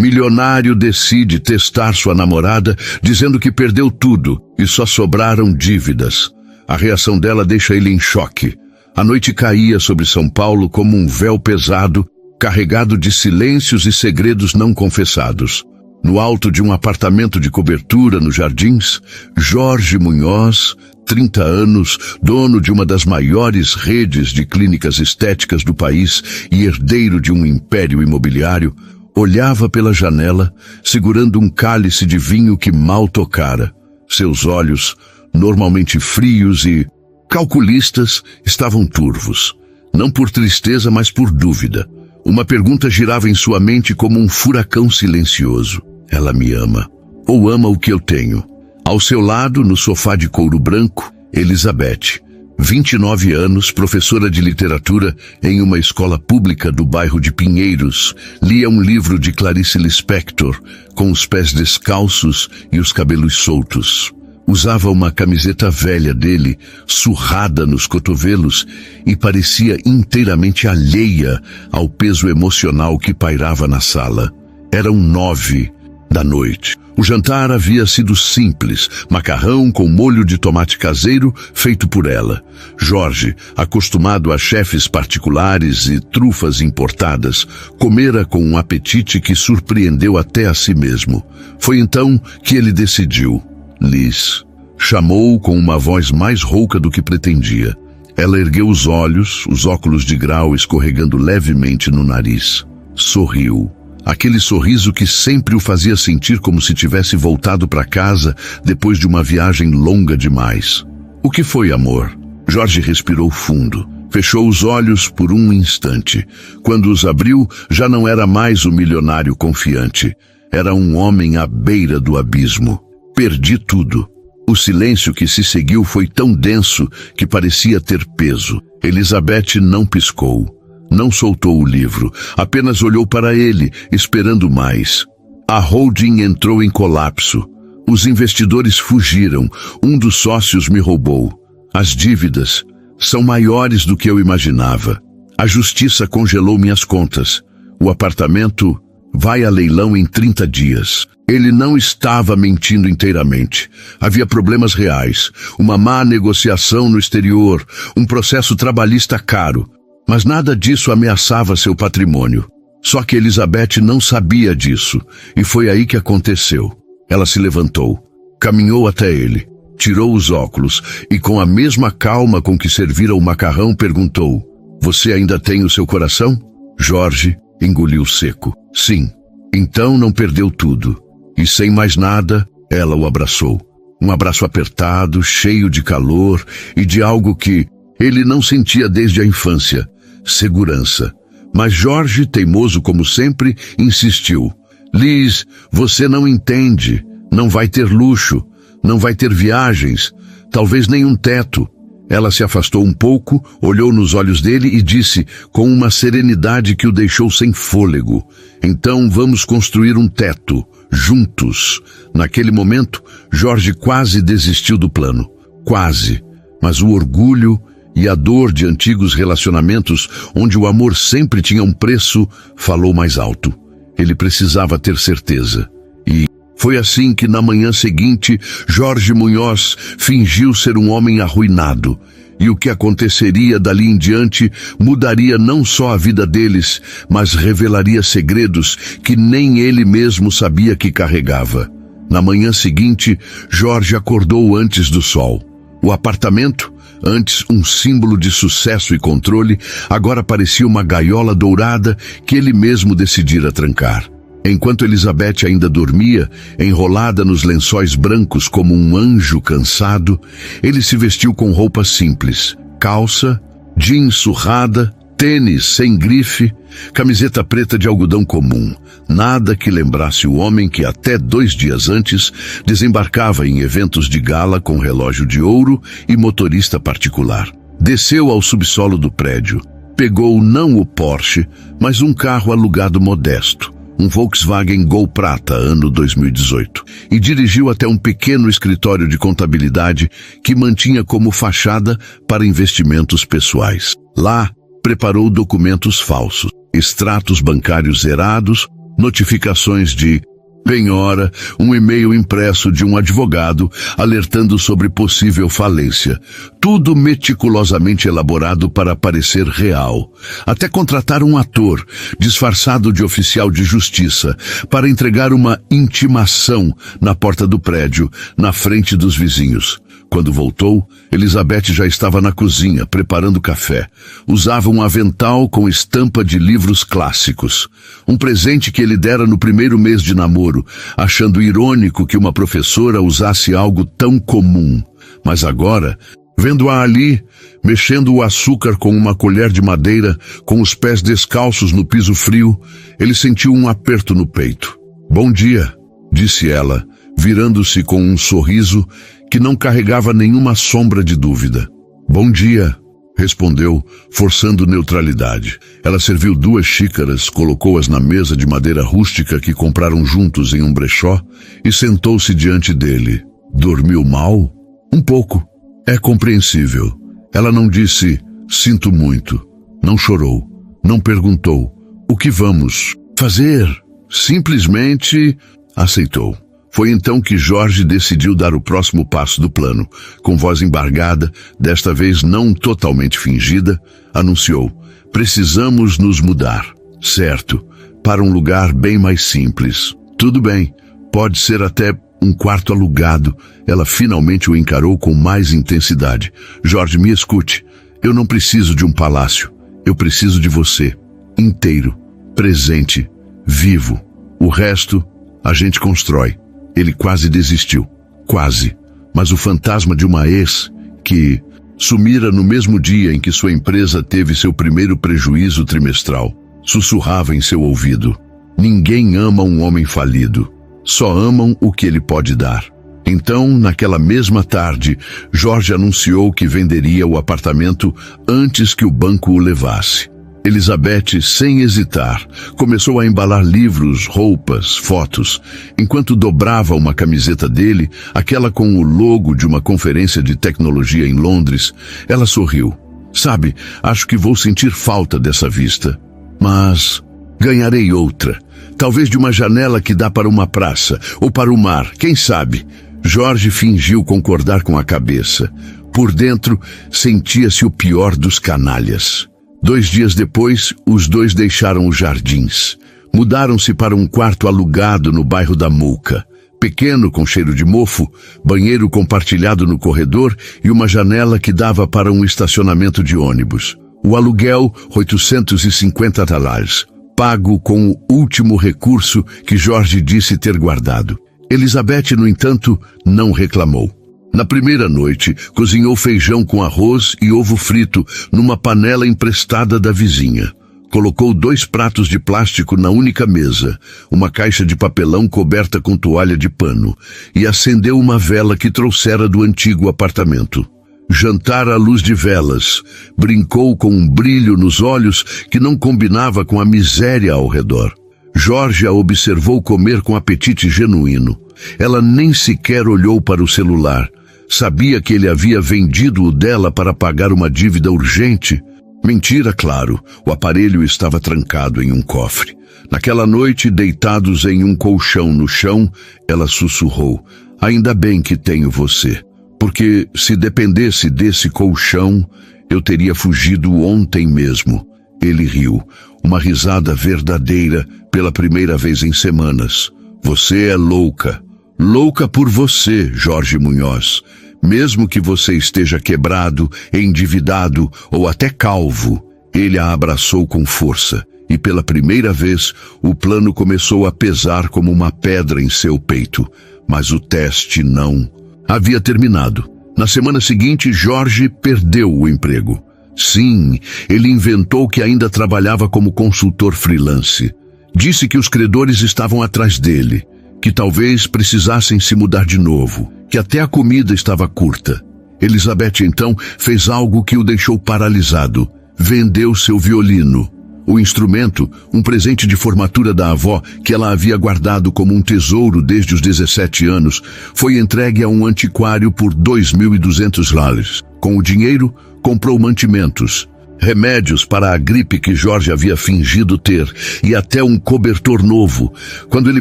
Milionário decide testar sua namorada, dizendo que perdeu tudo e só sobraram dívidas. A reação dela deixa ele em choque. A noite caía sobre São Paulo como um véu pesado, carregado de silêncios e segredos não confessados. No alto de um apartamento de cobertura nos Jardins, Jorge Munhoz, 30 anos, dono de uma das maiores redes de clínicas estéticas do país e herdeiro de um império imobiliário, olhava pela janela, segurando um cálice de vinho que mal tocara. Seus olhos, normalmente frios e calculistas, estavam turvos. Não por tristeza, mas por dúvida. Uma pergunta girava em sua mente como um furacão silencioso. Ela me ama, ou ama o que eu tenho? Ao seu lado, no sofá de couro branco, Elizabeth, 29 anos, professora de literatura em uma escola pública do bairro de Pinheiros, lia um livro de Clarice Lispector, com os pés descalços e os cabelos soltos. Usava uma camiseta velha dele, surrada nos cotovelos, e parecia inteiramente alheia ao peso emocional que pairava na sala. Eram 9 da noite. O jantar havia sido simples, macarrão com molho de tomate caseiro feito por ela. Jorge, acostumado a chefes particulares e trufas importadas, comera com um apetite que surpreendeu até a si mesmo. Foi então que ele decidiu. Liz. Chamou com uma voz mais rouca do que pretendia. Ela ergueu os olhos, os óculos de grau escorregando levemente no nariz. Sorriu. Aquele sorriso que sempre o fazia sentir como se tivesse voltado para casa depois de uma viagem longa demais. O que foi, amor? Jorge respirou fundo. Fechou os olhos por um instante. Quando os abriu, já não era mais o milionário confiante. Era um homem à beira do abismo. Perdi tudo. O silêncio que se seguiu foi tão denso que parecia ter peso. Elizabeth não piscou. Não soltou o livro, apenas olhou para ele, esperando mais. A holding entrou em colapso. Os investidores fugiram. Um dos sócios me roubou. As dívidas são maiores do que eu imaginava. A justiça congelou minhas contas. O apartamento vai a leilão em 30 dias. Ele não estava mentindo inteiramente. Havia problemas reais, uma má negociação no exterior, um processo trabalhista caro. Mas nada disso ameaçava seu patrimônio. Só que Elizabeth não sabia disso, e foi aí que aconteceu. Ela se levantou, caminhou até ele, tirou os óculos e, com a mesma calma com que servira o macarrão, perguntou: "Você ainda tem o seu coração?" Jorge engoliu seco. Sim. Então não perdeu tudo. E sem mais nada, ela o abraçou. Um abraço apertado, cheio de calor e de algo que ele não sentia desde a infância: segurança. Mas Jorge, teimoso como sempre, insistiu. Liz, você não entende. Não vai ter luxo. Não vai ter viagens. Talvez nem um teto. Ela se afastou um pouco, olhou nos olhos dele e disse, com uma serenidade que o deixou sem fôlego: então vamos construir um teto, juntos. Naquele momento, Jorge quase desistiu do plano. Quase. Mas o orgulho e a dor de antigos relacionamentos, onde o amor sempre tinha um preço, falou mais alto. Ele precisava ter certeza. E foi assim que, na manhã seguinte, Jorge Munhoz fingiu ser um homem arruinado. E o que aconteceria dali em diante mudaria não só a vida deles, mas revelaria segredos que nem ele mesmo sabia que carregava. Na manhã seguinte, Jorge acordou antes do sol. O apartamento, antes um símbolo de sucesso e controle, agora parecia uma gaiola dourada que ele mesmo decidira trancar. Enquanto Elizabeth ainda dormia, enrolada nos lençóis brancos como um anjo cansado, ele se vestiu com roupa simples: calça, jeans surrada, tênis sem grife, camiseta preta de algodão comum. Nada que lembrasse o homem que até 2 dias antes desembarcava em eventos de gala com relógio de ouro e motorista particular. Desceu ao subsolo do prédio. Pegou não o Porsche, mas um carro alugado modesto, um Volkswagen Gol Prata, ano 2018, e dirigiu até um pequeno escritório de contabilidade que mantinha como fachada para investimentos pessoais. Lá, preparou documentos falsos, extratos bancários zerados, notificações de penhora, um e-mail impresso de um advogado alertando sobre possível falência. Tudo meticulosamente elaborado para parecer real. Até contratar um ator, disfarçado de oficial de justiça, para entregar uma intimação na porta do prédio, na frente dos vizinhos. Quando voltou, Elizabeth já estava na cozinha, preparando café. Usava um avental com estampa de livros clássicos. Um presente que ele dera no primeiro mês de namoro, achando irônico que uma professora usasse algo tão comum. Mas agora, vendo-a ali, mexendo o açúcar com uma colher de madeira, com os pés descalços no piso frio, ele sentiu um aperto no peito. "Bom dia", disse ela, virando-se com um sorriso que não carregava nenhuma sombra de dúvida. "Bom dia", respondeu, forçando neutralidade. Ela serviu 2 xícaras, colocou-as na mesa de madeira rústica que compraram juntos em um brechó e sentou-se diante dele. "Dormiu mal?" "Um pouco." "É compreensível." Ela não disse, "Sinto muito." Não chorou. Não perguntou, "O que vamos fazer?" Simplesmente aceitou. Foi então que Jorge decidiu dar o próximo passo do plano. Com voz embargada, desta vez não totalmente fingida, anunciou: "Precisamos nos mudar." "Certo, para um lugar bem mais simples." "Tudo bem, pode ser até um quarto alugado." Ela finalmente o encarou com mais intensidade. "Jorge, me escute. Eu não preciso de um palácio. Eu preciso de você. Inteiro, presente, vivo. O resto, a gente constrói." Ele quase desistiu. Quase. Mas o fantasma de uma ex que sumira no mesmo dia em que sua empresa teve seu primeiro prejuízo trimestral sussurrava em seu ouvido: "Ninguém ama um homem falido. Só amam o que ele pode dar." Então, naquela mesma tarde, Jorge anunciou que venderia o apartamento antes que o banco o levasse. Elizabeth, sem hesitar, começou a embalar livros, roupas, fotos. Enquanto dobrava uma camiseta dele, aquela com o logo de uma conferência de tecnologia em Londres, ela sorriu. "Sabe, acho que vou sentir falta dessa vista. Mas ganharei outra. Talvez de uma janela que dá para uma praça, ou para o mar, quem sabe?" Jorge fingiu concordar com a cabeça. Por dentro, sentia-se o pior dos canalhas. 2 dias depois, os dois deixaram os jardins. Mudaram-se para um quarto alugado no bairro da Muca. Pequeno, com cheiro de mofo, banheiro compartilhado no corredor e uma janela que dava para um estacionamento de ônibus. O aluguel, 850 talares, pago com o último recurso que Jorge disse ter guardado. Elizabeth, no entanto, não reclamou. Na primeira noite, cozinhou feijão com arroz e ovo frito numa panela emprestada da vizinha. Colocou 2 pratos de plástico na única mesa, uma caixa de papelão coberta com toalha de pano, e acendeu uma vela que trouxera do antigo apartamento. Jantar à luz de velas, brincou com um brilho nos olhos que não combinava com a miséria ao redor. Jorge a observou comer com apetite genuíno. Ela nem sequer olhou para o celular. Sabia que ele havia vendido o dela para pagar uma dívida urgente. Mentira, claro. O aparelho estava trancado em um cofre. Naquela noite, deitados em um colchão no chão, ela sussurrou: "Ainda bem que tenho você. Porque se dependesse desse colchão, eu teria fugido ontem mesmo." Ele riu. Uma risada verdadeira pela primeira vez em semanas. "Você é louca. Louca por você, Jorge Munhoz. Mesmo que você esteja quebrado, endividado ou até calvo." Ele a abraçou com força e pela primeira vez o plano começou a pesar como uma pedra em seu peito. Mas o teste não havia terminado. Na semana seguinte, Jorge perdeu o emprego. Sim, ele inventou que ainda trabalhava como consultor freelance. Disse que os credores estavam atrás dele, que talvez precisassem se mudar de novo, que até a comida estava curta. Elizabeth então fez algo que o deixou paralisado. Vendeu seu violino. O instrumento, um presente de formatura da avó que ela havia guardado como um tesouro desde os 17 anos, foi entregue a um antiquário por 2.200 dólares. Com o dinheiro, comprou mantimentos. remédios para a gripe que Jorge havia fingido ter e até um cobertor novo. Quando ele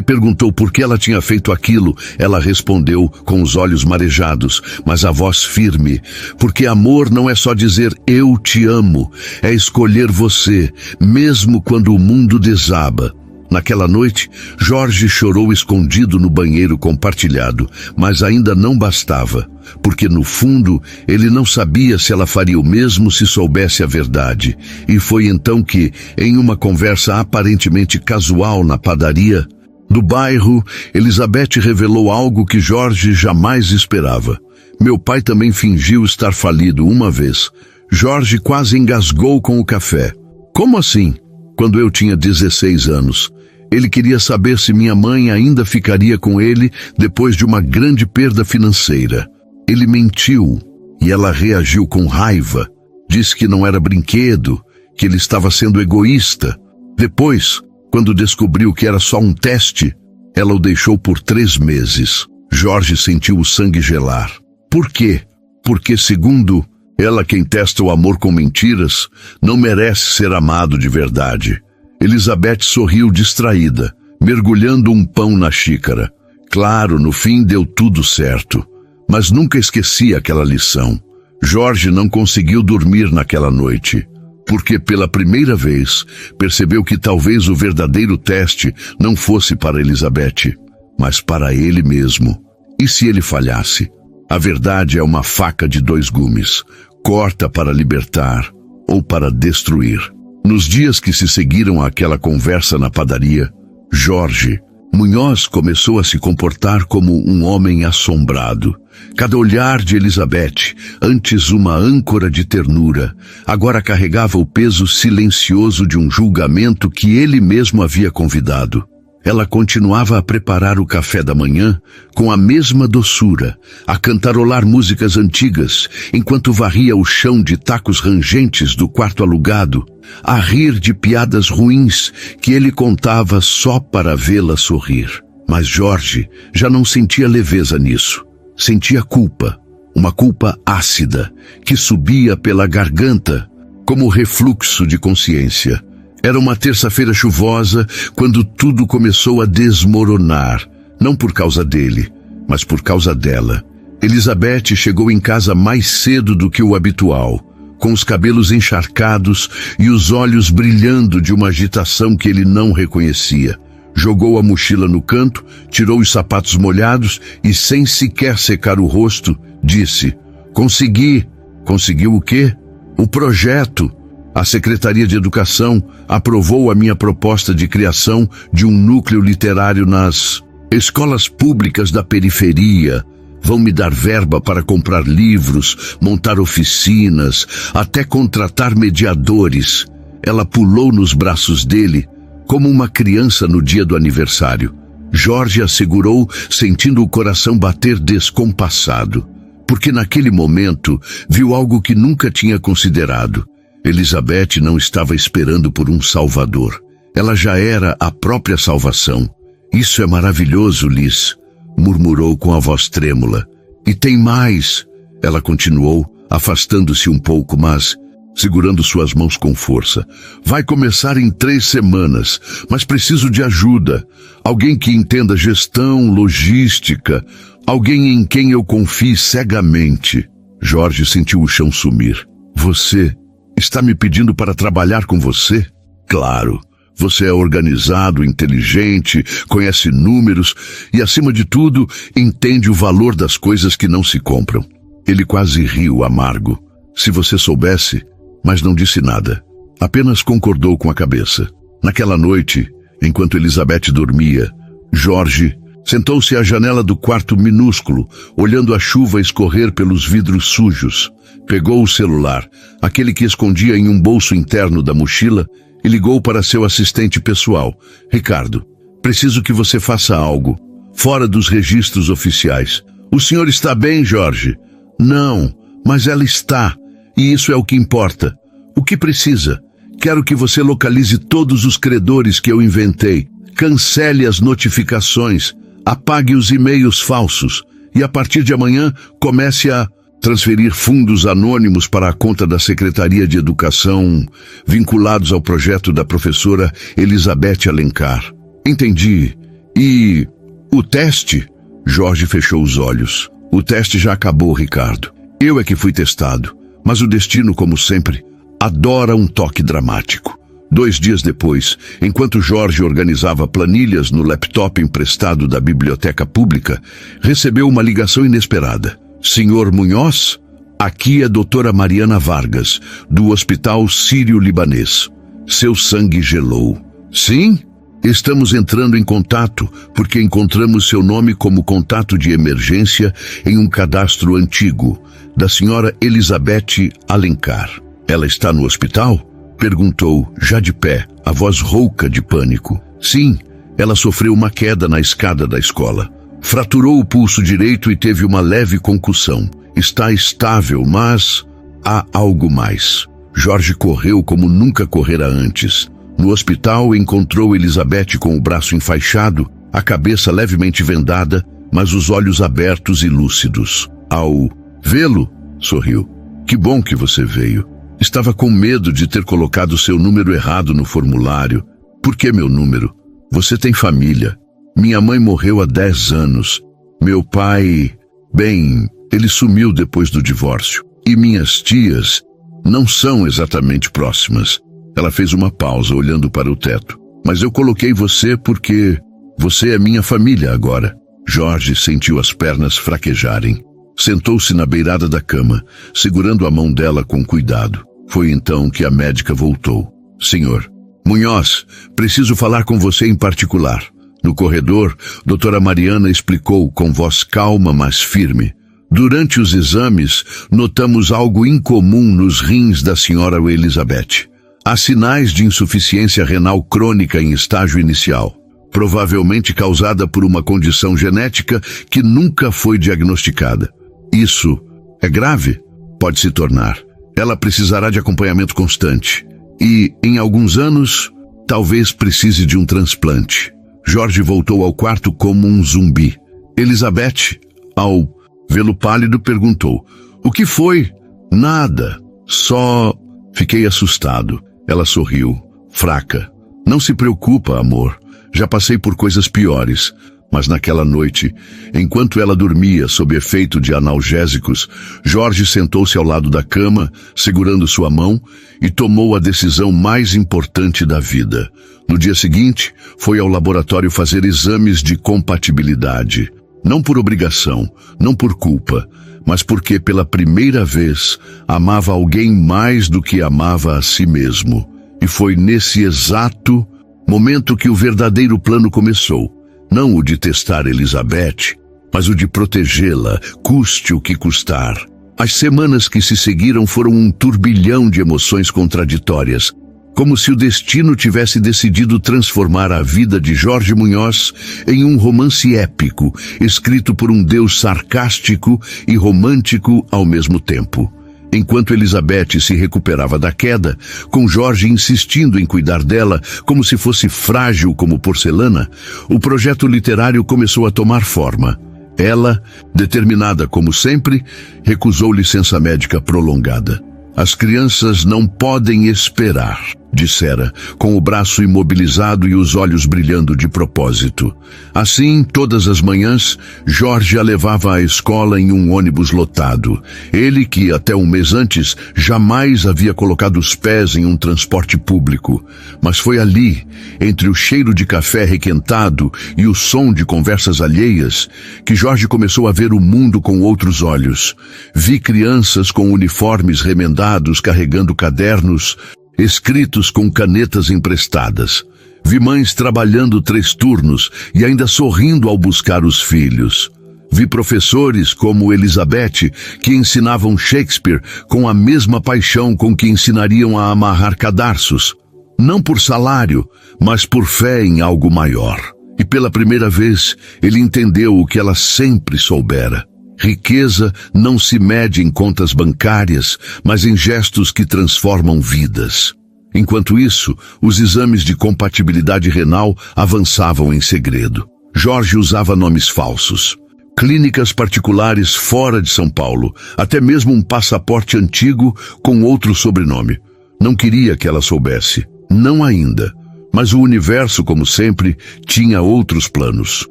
perguntou por que ela tinha feito aquilo, ela respondeu com os olhos marejados, mas a voz firme: porque amor não é só dizer eu te amo, é escolher você, mesmo quando o mundo desaba. Naquela noite, Jorge chorou escondido no banheiro compartilhado, mas ainda não bastava, porque no fundo ele não sabia se ela faria o mesmo se soubesse a verdade. E foi então que, em uma conversa aparentemente casual na padaria do bairro, Elizabeth revelou algo que Jorge jamais esperava. Meu pai também fingiu estar falido uma vez. Jorge quase engasgou com o café. Como assim? Quando eu tinha 16 anos. Ele queria saber se minha mãe ainda ficaria com ele depois de uma grande perda financeira. Ele mentiu e ela reagiu com raiva. Disse que não era brinquedo, que ele estava sendo egoísta. Depois, quando descobriu que era só um teste, ela o deixou por 3 meses. Jorge sentiu o sangue gelar. Por quê? Porque, segundo ela, quem testa o amor com mentiras não merece ser amado de verdade. Elizabeth sorriu distraída, mergulhando um pão na xícara. Claro, no fim deu tudo certo, mas nunca esqueci aquela lição. Jorge não conseguiu dormir naquela noite, porque pela primeira vez percebeu que talvez o verdadeiro teste não fosse para Elizabeth, mas para ele mesmo. E se ele falhasse? A verdade é uma faca de 2 gumes, corta para libertar ou para destruir. Nos dias que se seguiram àquela conversa na padaria, Jorge Munhoz começou a se comportar como um homem assombrado. Cada olhar de Elizabeth, antes uma âncora de ternura, agora carregava o peso silencioso de um julgamento que ele mesmo havia convidado. Ela continuava a preparar o café da manhã com a mesma doçura, a cantarolar músicas antigas, enquanto varria o chão de tacos rangentes do quarto alugado, a rir de piadas ruins que ele contava só para vê-la sorrir. Mas Jorge já não sentia leveza nisso. Sentia culpa, uma culpa ácida, que subia pela garganta como refluxo de consciência. Era uma terça-feira chuvosa quando tudo começou a desmoronar, não por causa dele, mas por causa dela. Elizabeth chegou em casa mais cedo do que o habitual, com os cabelos encharcados e os olhos brilhando de uma agitação que ele não reconhecia. Jogou a mochila no canto, tirou os sapatos molhados e, sem sequer secar o rosto, disse: "Consegui." Conseguiu o quê? O projeto. A Secretaria de Educação aprovou a minha proposta de criação de um núcleo literário nas escolas públicas da periferia. Vão me dar verba para comprar livros, montar oficinas, até contratar mediadores. Ela pulou nos braços dele, como uma criança no dia do aniversário. Jorge a segurou, sentindo o coração bater descompassado, porque naquele momento viu algo que nunca tinha considerado. Elizabeth não estava esperando por um salvador. Ela já era a própria salvação. "Isso é maravilhoso, Liz", murmurou com a voz trêmula. "E tem mais", ela continuou, afastando-se um pouco, mas segurando suas mãos com força. "Vai começar em 3 semanas, mas preciso de ajuda. Alguém que entenda gestão, logística, alguém em quem eu confie cegamente." Jorge sentiu o chão sumir. "Você está me pedindo para trabalhar com você?" "Claro. Você é organizado, inteligente, conhece números e, acima de tudo, entende o valor das coisas que não se compram." Ele quase riu amargo. "Se você soubesse..." Mas não disse nada. Apenas concordou com a cabeça. Naquela noite, enquanto Elizabeth dormia, Jorge sentou-se à janela do quarto minúsculo, olhando a chuva escorrer pelos vidros sujos. Pegou o celular, aquele que escondia em um bolso interno da mochila, e ligou para seu assistente pessoal. "Ricardo, preciso que você faça algo, fora dos registros oficiais." "O senhor está bem, Jorge?" "Não, mas ela está, e isso é o que importa." "O que precisa?" "Quero que você localize todos os credores que eu inventei, cancele as notificações, apague os e-mails falsos, e a partir de amanhã comece a transferir fundos anônimos para a conta da Secretaria de Educação, vinculados ao projeto da professora Elizabeth Alencar. Entendi. E o teste? Jorge fechou os olhos. O teste já acabou, Ricardo. Eu é que fui testado. Mas o destino, como sempre, adora um toque dramático. 2 dias depois, enquanto Jorge organizava planilhas no laptop emprestado da biblioteca pública, recebeu uma ligação inesperada. Senhor Munhoz? Aqui é a doutora Mariana Vargas, do Hospital Sírio-Libanês. Seu sangue gelou. Sim? Estamos entrando em contato porque encontramos seu nome como contato de emergência em um cadastro antigo, da senhora Elizabeth Alencar. Ela está no hospital? Perguntou, já de pé, a voz rouca de pânico. Sim, ela sofreu uma queda na escada da escola. Fraturou o pulso direito e teve uma leve concussão. Está estável, mas há algo mais. Jorge correu como nunca correra antes. No hospital, encontrou Elizabeth com o braço enfaixado, a cabeça levemente vendada, mas os olhos abertos e lúcidos. Ao vê-lo, sorriu. Que bom que você veio. Estava com medo de ter colocado seu número errado no formulário. Por que meu número? Você tem família. Minha mãe morreu há 10 anos. Meu pai... Bem, ele sumiu depois do divórcio. E minhas tias não são exatamente próximas. Ela fez uma pausa, olhando para o teto. Mas eu coloquei você porque você é minha família agora. Jorge sentiu as pernas fraquejarem. Sentou-se na beirada da cama, segurando a mão dela com cuidado. Foi então que a médica voltou. Senhor Munhoz, preciso falar com você em particular. No corredor, doutora Mariana explicou com voz calma, mas firme. Durante os exames, notamos algo incomum nos rins da senhora Elizabeth. Há sinais de insuficiência renal crônica em estágio inicial, provavelmente causada por uma condição genética que nunca foi diagnosticada. Isso é grave? Pode se tornar. Ela precisará de acompanhamento constante. E, em alguns anos, talvez precise de um transplante. Jorge voltou ao quarto como um zumbi. Elizabeth, ao vê-lo pálido, perguntou. O que foi? Nada. Só... Fiquei assustado. Ela sorriu, fraca. Não se preocupa, amor. Já passei por coisas piores. Mas naquela noite, enquanto ela dormia sob efeito de analgésicos, Jorge sentou-se ao lado da cama, segurando sua mão, e tomou a decisão mais importante da vida. No dia seguinte, foi ao laboratório fazer exames de compatibilidade. Não por obrigação, não por culpa, mas porque pela primeira vez amava alguém mais do que amava a si mesmo. E foi nesse exato momento que o verdadeiro plano começou. Não o de testar Elizabeth, mas o de protegê-la, custe o que custar. As semanas que se seguiram foram um turbilhão de emoções contraditórias, como se o destino tivesse decidido transformar a vida de Jorge Munhoz em um romance épico, escrito por um deus sarcástico e romântico ao mesmo tempo. Enquanto Elizabeth se recuperava da queda, com Jorge insistindo em cuidar dela como se fosse frágil como porcelana, o projeto literário começou a tomar forma. Ela, determinada como sempre, recusou licença médica prolongada. As crianças não podem esperar, dissera, com o braço imobilizado e os olhos brilhando de propósito. Assim, todas as manhãs, Jorge a levava à escola em um ônibus lotado. Ele que, até um mês antes, jamais havia colocado os pés em um transporte público. Mas foi ali, entre o cheiro de café requentado e o som de conversas alheias, que Jorge começou a ver o mundo com outros olhos. Vi crianças com uniformes remendados carregando cadernos, escritos com canetas emprestadas. Vi mães trabalhando 3 turnos e ainda sorrindo ao buscar os filhos. Vi professores como Elizabeth que ensinavam Shakespeare com a mesma paixão com que ensinariam a amarrar cadarços. Não por salário, mas por fé em algo maior. E pela primeira vez, ele entendeu o que ela sempre soubera. Riqueza não se mede em contas bancárias, mas em gestos que transformam vidas. Enquanto isso, os exames de compatibilidade renal avançavam em segredo. Jorge usava nomes falsos. clínicas particulares fora de São Paulo, até mesmo um passaporte antigo com outro sobrenome. Não queria que ela soubesse. Não ainda. Mas o universo, como sempre, tinha outros planos.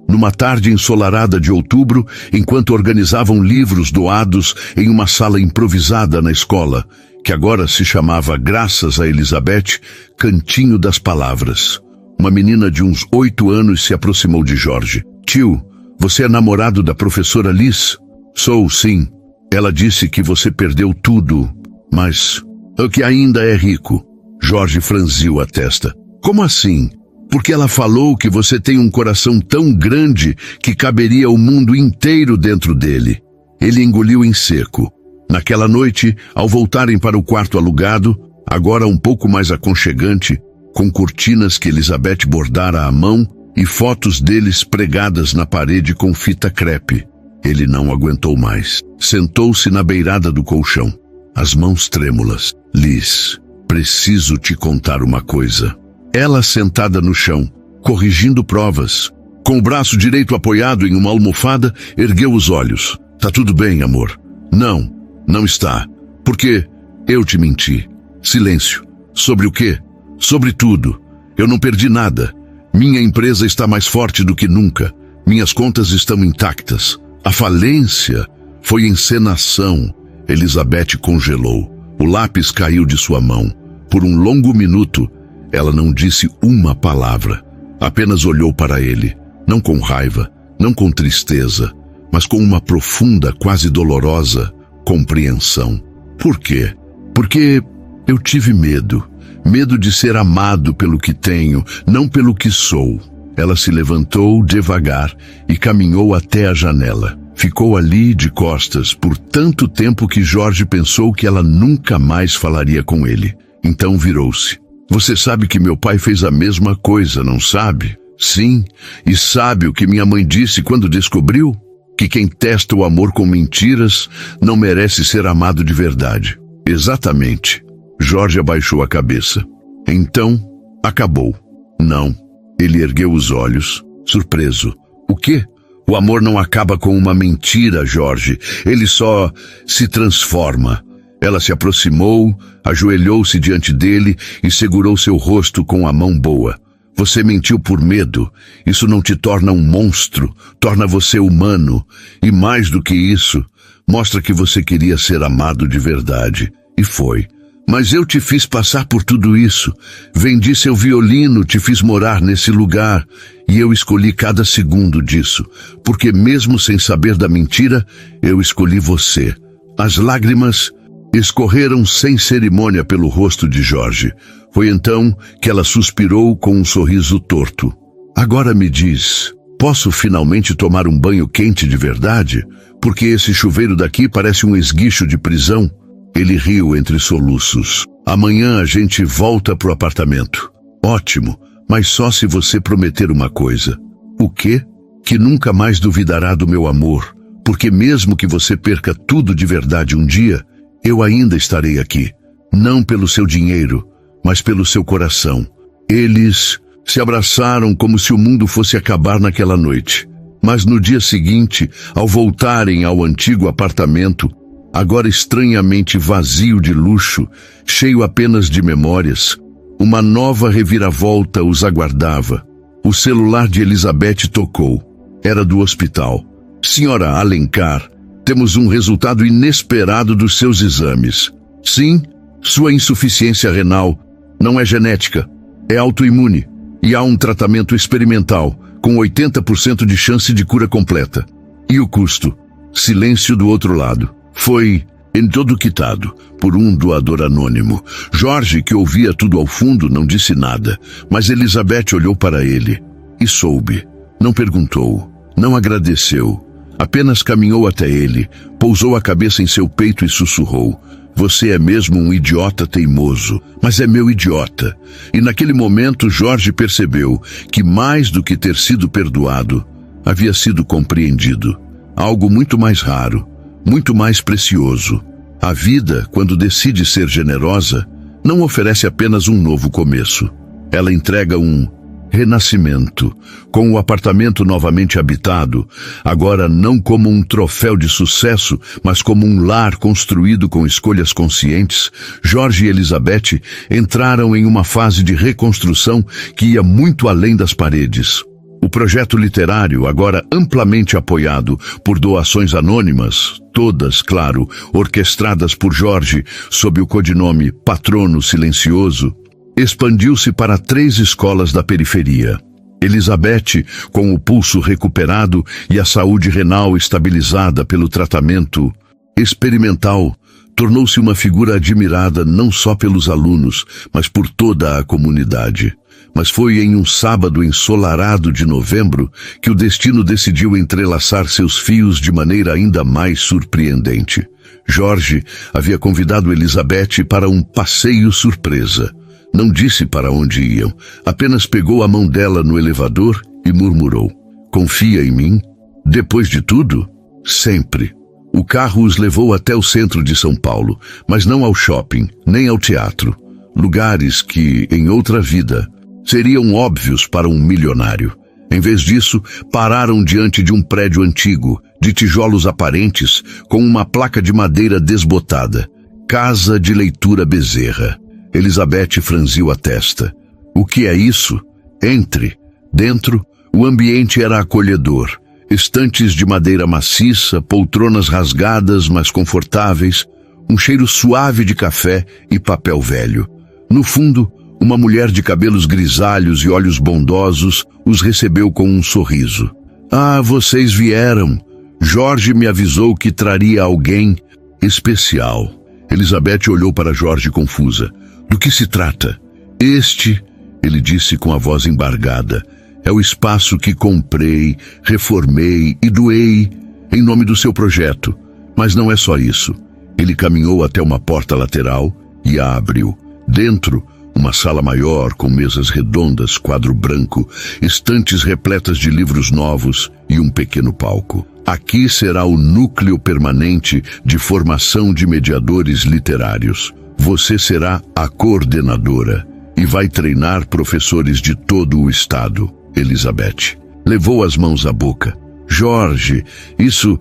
Numa tarde ensolarada de outubro, enquanto organizavam livros doados em uma sala improvisada na escola, que agora se chamava, graças a Elizabeth, Cantinho das Palavras. Uma menina de uns 8 anos se aproximou de Jorge. Tio, você é namorado da professora Liz? Sou, sim. Ela disse que você perdeu tudo, mas que ainda é rico. Jorge franziu a testa. Como assim? Porque ela falou que você tem um coração tão grande que caberia o mundo inteiro dentro dele. Ele engoliu em seco. Naquela noite, ao voltarem para o quarto alugado, agora um pouco mais aconchegante, com cortinas que Elizabeth bordara à mão e fotos deles pregadas na parede com fita crepe, ele não aguentou mais. Sentou-se na beirada do colchão, as mãos trêmulas. Liz, preciso te contar uma coisa. Ela sentada no chão, corrigindo provas, com o braço direito apoiado em uma almofada, ergueu os olhos. Tá tudo bem, amor? Não, não está. Porque eu te menti. Silêncio. Sobre o quê? Sobre tudo. Eu não perdi nada. Minha empresa está mais forte do que nunca. Minhas contas estão intactas. A falência foi encenação. Elizabeth congelou. O lápis caiu de sua mão. Por um longo minuto, ela não disse uma palavra. Apenas olhou para ele, não com raiva, não com tristeza, mas com uma profunda, quase dolorosa compreensão. Por quê? Porque eu tive medo. Medo de ser amado pelo que tenho, não pelo que sou. Ela se levantou devagar e caminhou até a janela. Ficou ali de costas por tanto tempo que Jorge pensou que ela nunca mais falaria com ele. Então virou-se. Você sabe que meu pai fez a mesma coisa, não sabe? Sim, e sabe o que minha mãe disse quando descobriu? Que quem testa o amor com mentiras não merece ser amado de verdade. Exatamente. Jorge abaixou a cabeça. Então, acabou. Não. Ele ergueu os olhos, surpreso. O quê? O amor não acaba com uma mentira, Jorge. Ele só se transforma. Ela se aproximou, ajoelhou-se diante dele e segurou seu rosto com a mão boa. Você mentiu por medo. Isso não te torna um monstro, torna você humano. E mais do que isso, mostra que você queria ser amado de verdade. E foi. Mas eu te fiz passar por tudo isso. Vendi seu violino, te fiz morar nesse lugar. E eu escolhi cada segundo disso. Porque mesmo sem saber da mentira, eu escolhi você. As lágrimas escorreram sem cerimônia pelo rosto de Jorge. Foi então que ela suspirou com um sorriso torto. Agora me diz, posso finalmente tomar um banho quente de verdade? Porque esse chuveiro daqui parece um esguicho de prisão. Ele riu entre soluços. Amanhã a gente volta pro apartamento. Ótimo, mas só se você prometer uma coisa. O quê? Que nunca mais duvidará do meu amor. Porque mesmo que você perca tudo de verdade um dia, eu ainda estarei aqui, não pelo seu dinheiro, mas pelo seu coração. Eles se abraçaram como se o mundo fosse acabar naquela noite. Mas no dia seguinte, ao voltarem ao antigo apartamento, agora estranhamente vazio de luxo, cheio apenas de memórias, uma nova reviravolta os aguardava. O celular de Elizabeth tocou. Era do hospital. Senhora Alencar, temos um resultado inesperado dos seus exames. Sim, sua insuficiência renal não é genética, é autoimune. E há um tratamento experimental, com 80% de chance de cura completa. E o custo? Silêncio do outro lado. Foi em todo quitado por um doador anônimo. Jorge, que ouvia tudo ao fundo, não disse nada, mas Elizabeth olhou para ele e soube. Não perguntou, não agradeceu. Apenas caminhou até ele, pousou a cabeça em seu peito e sussurrou. Você é mesmo um idiota teimoso, mas é meu idiota. E naquele momento Jorge percebeu que mais do que ter sido perdoado, havia sido compreendido. Algo muito mais raro, muito mais precioso. A vida, quando decide ser generosa, não oferece apenas um novo começo. Ela entrega um renascimento, com o apartamento novamente habitado, agora não como um troféu de sucesso, mas como um lar construído com escolhas conscientes, Jorge e Elizabeth entraram em uma fase de reconstrução que ia muito além das paredes. O projeto literário, agora amplamente apoiado por doações anônimas, todas, claro, orquestradas por Jorge sob o codinome Patrono Silencioso, expandiu-se para 3 escolas da periferia. Elizabeth, com o pulso recuperado e a saúde renal estabilizada pelo tratamento experimental, tornou-se uma figura admirada não só pelos alunos, mas por toda a comunidade. Mas foi em um sábado ensolarado de novembro que o destino decidiu entrelaçar seus fios de maneira ainda mais surpreendente. Jorge havia convidado Elizabeth para um passeio surpresa. Não disse para onde iam, apenas pegou a mão dela no elevador e murmurou: "Confia em mim?" Depois de tudo, sempre. O carro os levou até o centro de São Paulo, mas não ao shopping, nem ao teatro. Lugares que, em outra vida, seriam óbvios para um milionário. Em vez disso, pararam diante de um prédio antigo, de tijolos aparentes, com uma placa de madeira desbotada. Casa de Leitura Bezerra. Elizabeth franziu a testa. O que é isso? Entre. Dentro, o ambiente era acolhedor. Estantes de madeira maciça, poltronas rasgadas, mas confortáveis, um cheiro suave de café e papel velho. No fundo, uma mulher de cabelos grisalhos e olhos bondosos os recebeu com um sorriso. "Ah, vocês vieram. Jorge me avisou que traria alguém especial." Elizabeth olhou para Jorge confusa. "Do que se trata?" "Este," ele disse com a voz embargada, "é o espaço que comprei, reformei e doei em nome do seu projeto. Mas não é só isso." Ele caminhou até uma porta lateral e a abriu. Dentro, uma sala maior com mesas redondas, quadro branco, estantes repletas de livros novos e um pequeno palco. "Aqui será o núcleo permanente de formação de mediadores literários. Você será a coordenadora e vai treinar professores de todo o estado." Elizabeth levou as mãos à boca. "Jorge, isso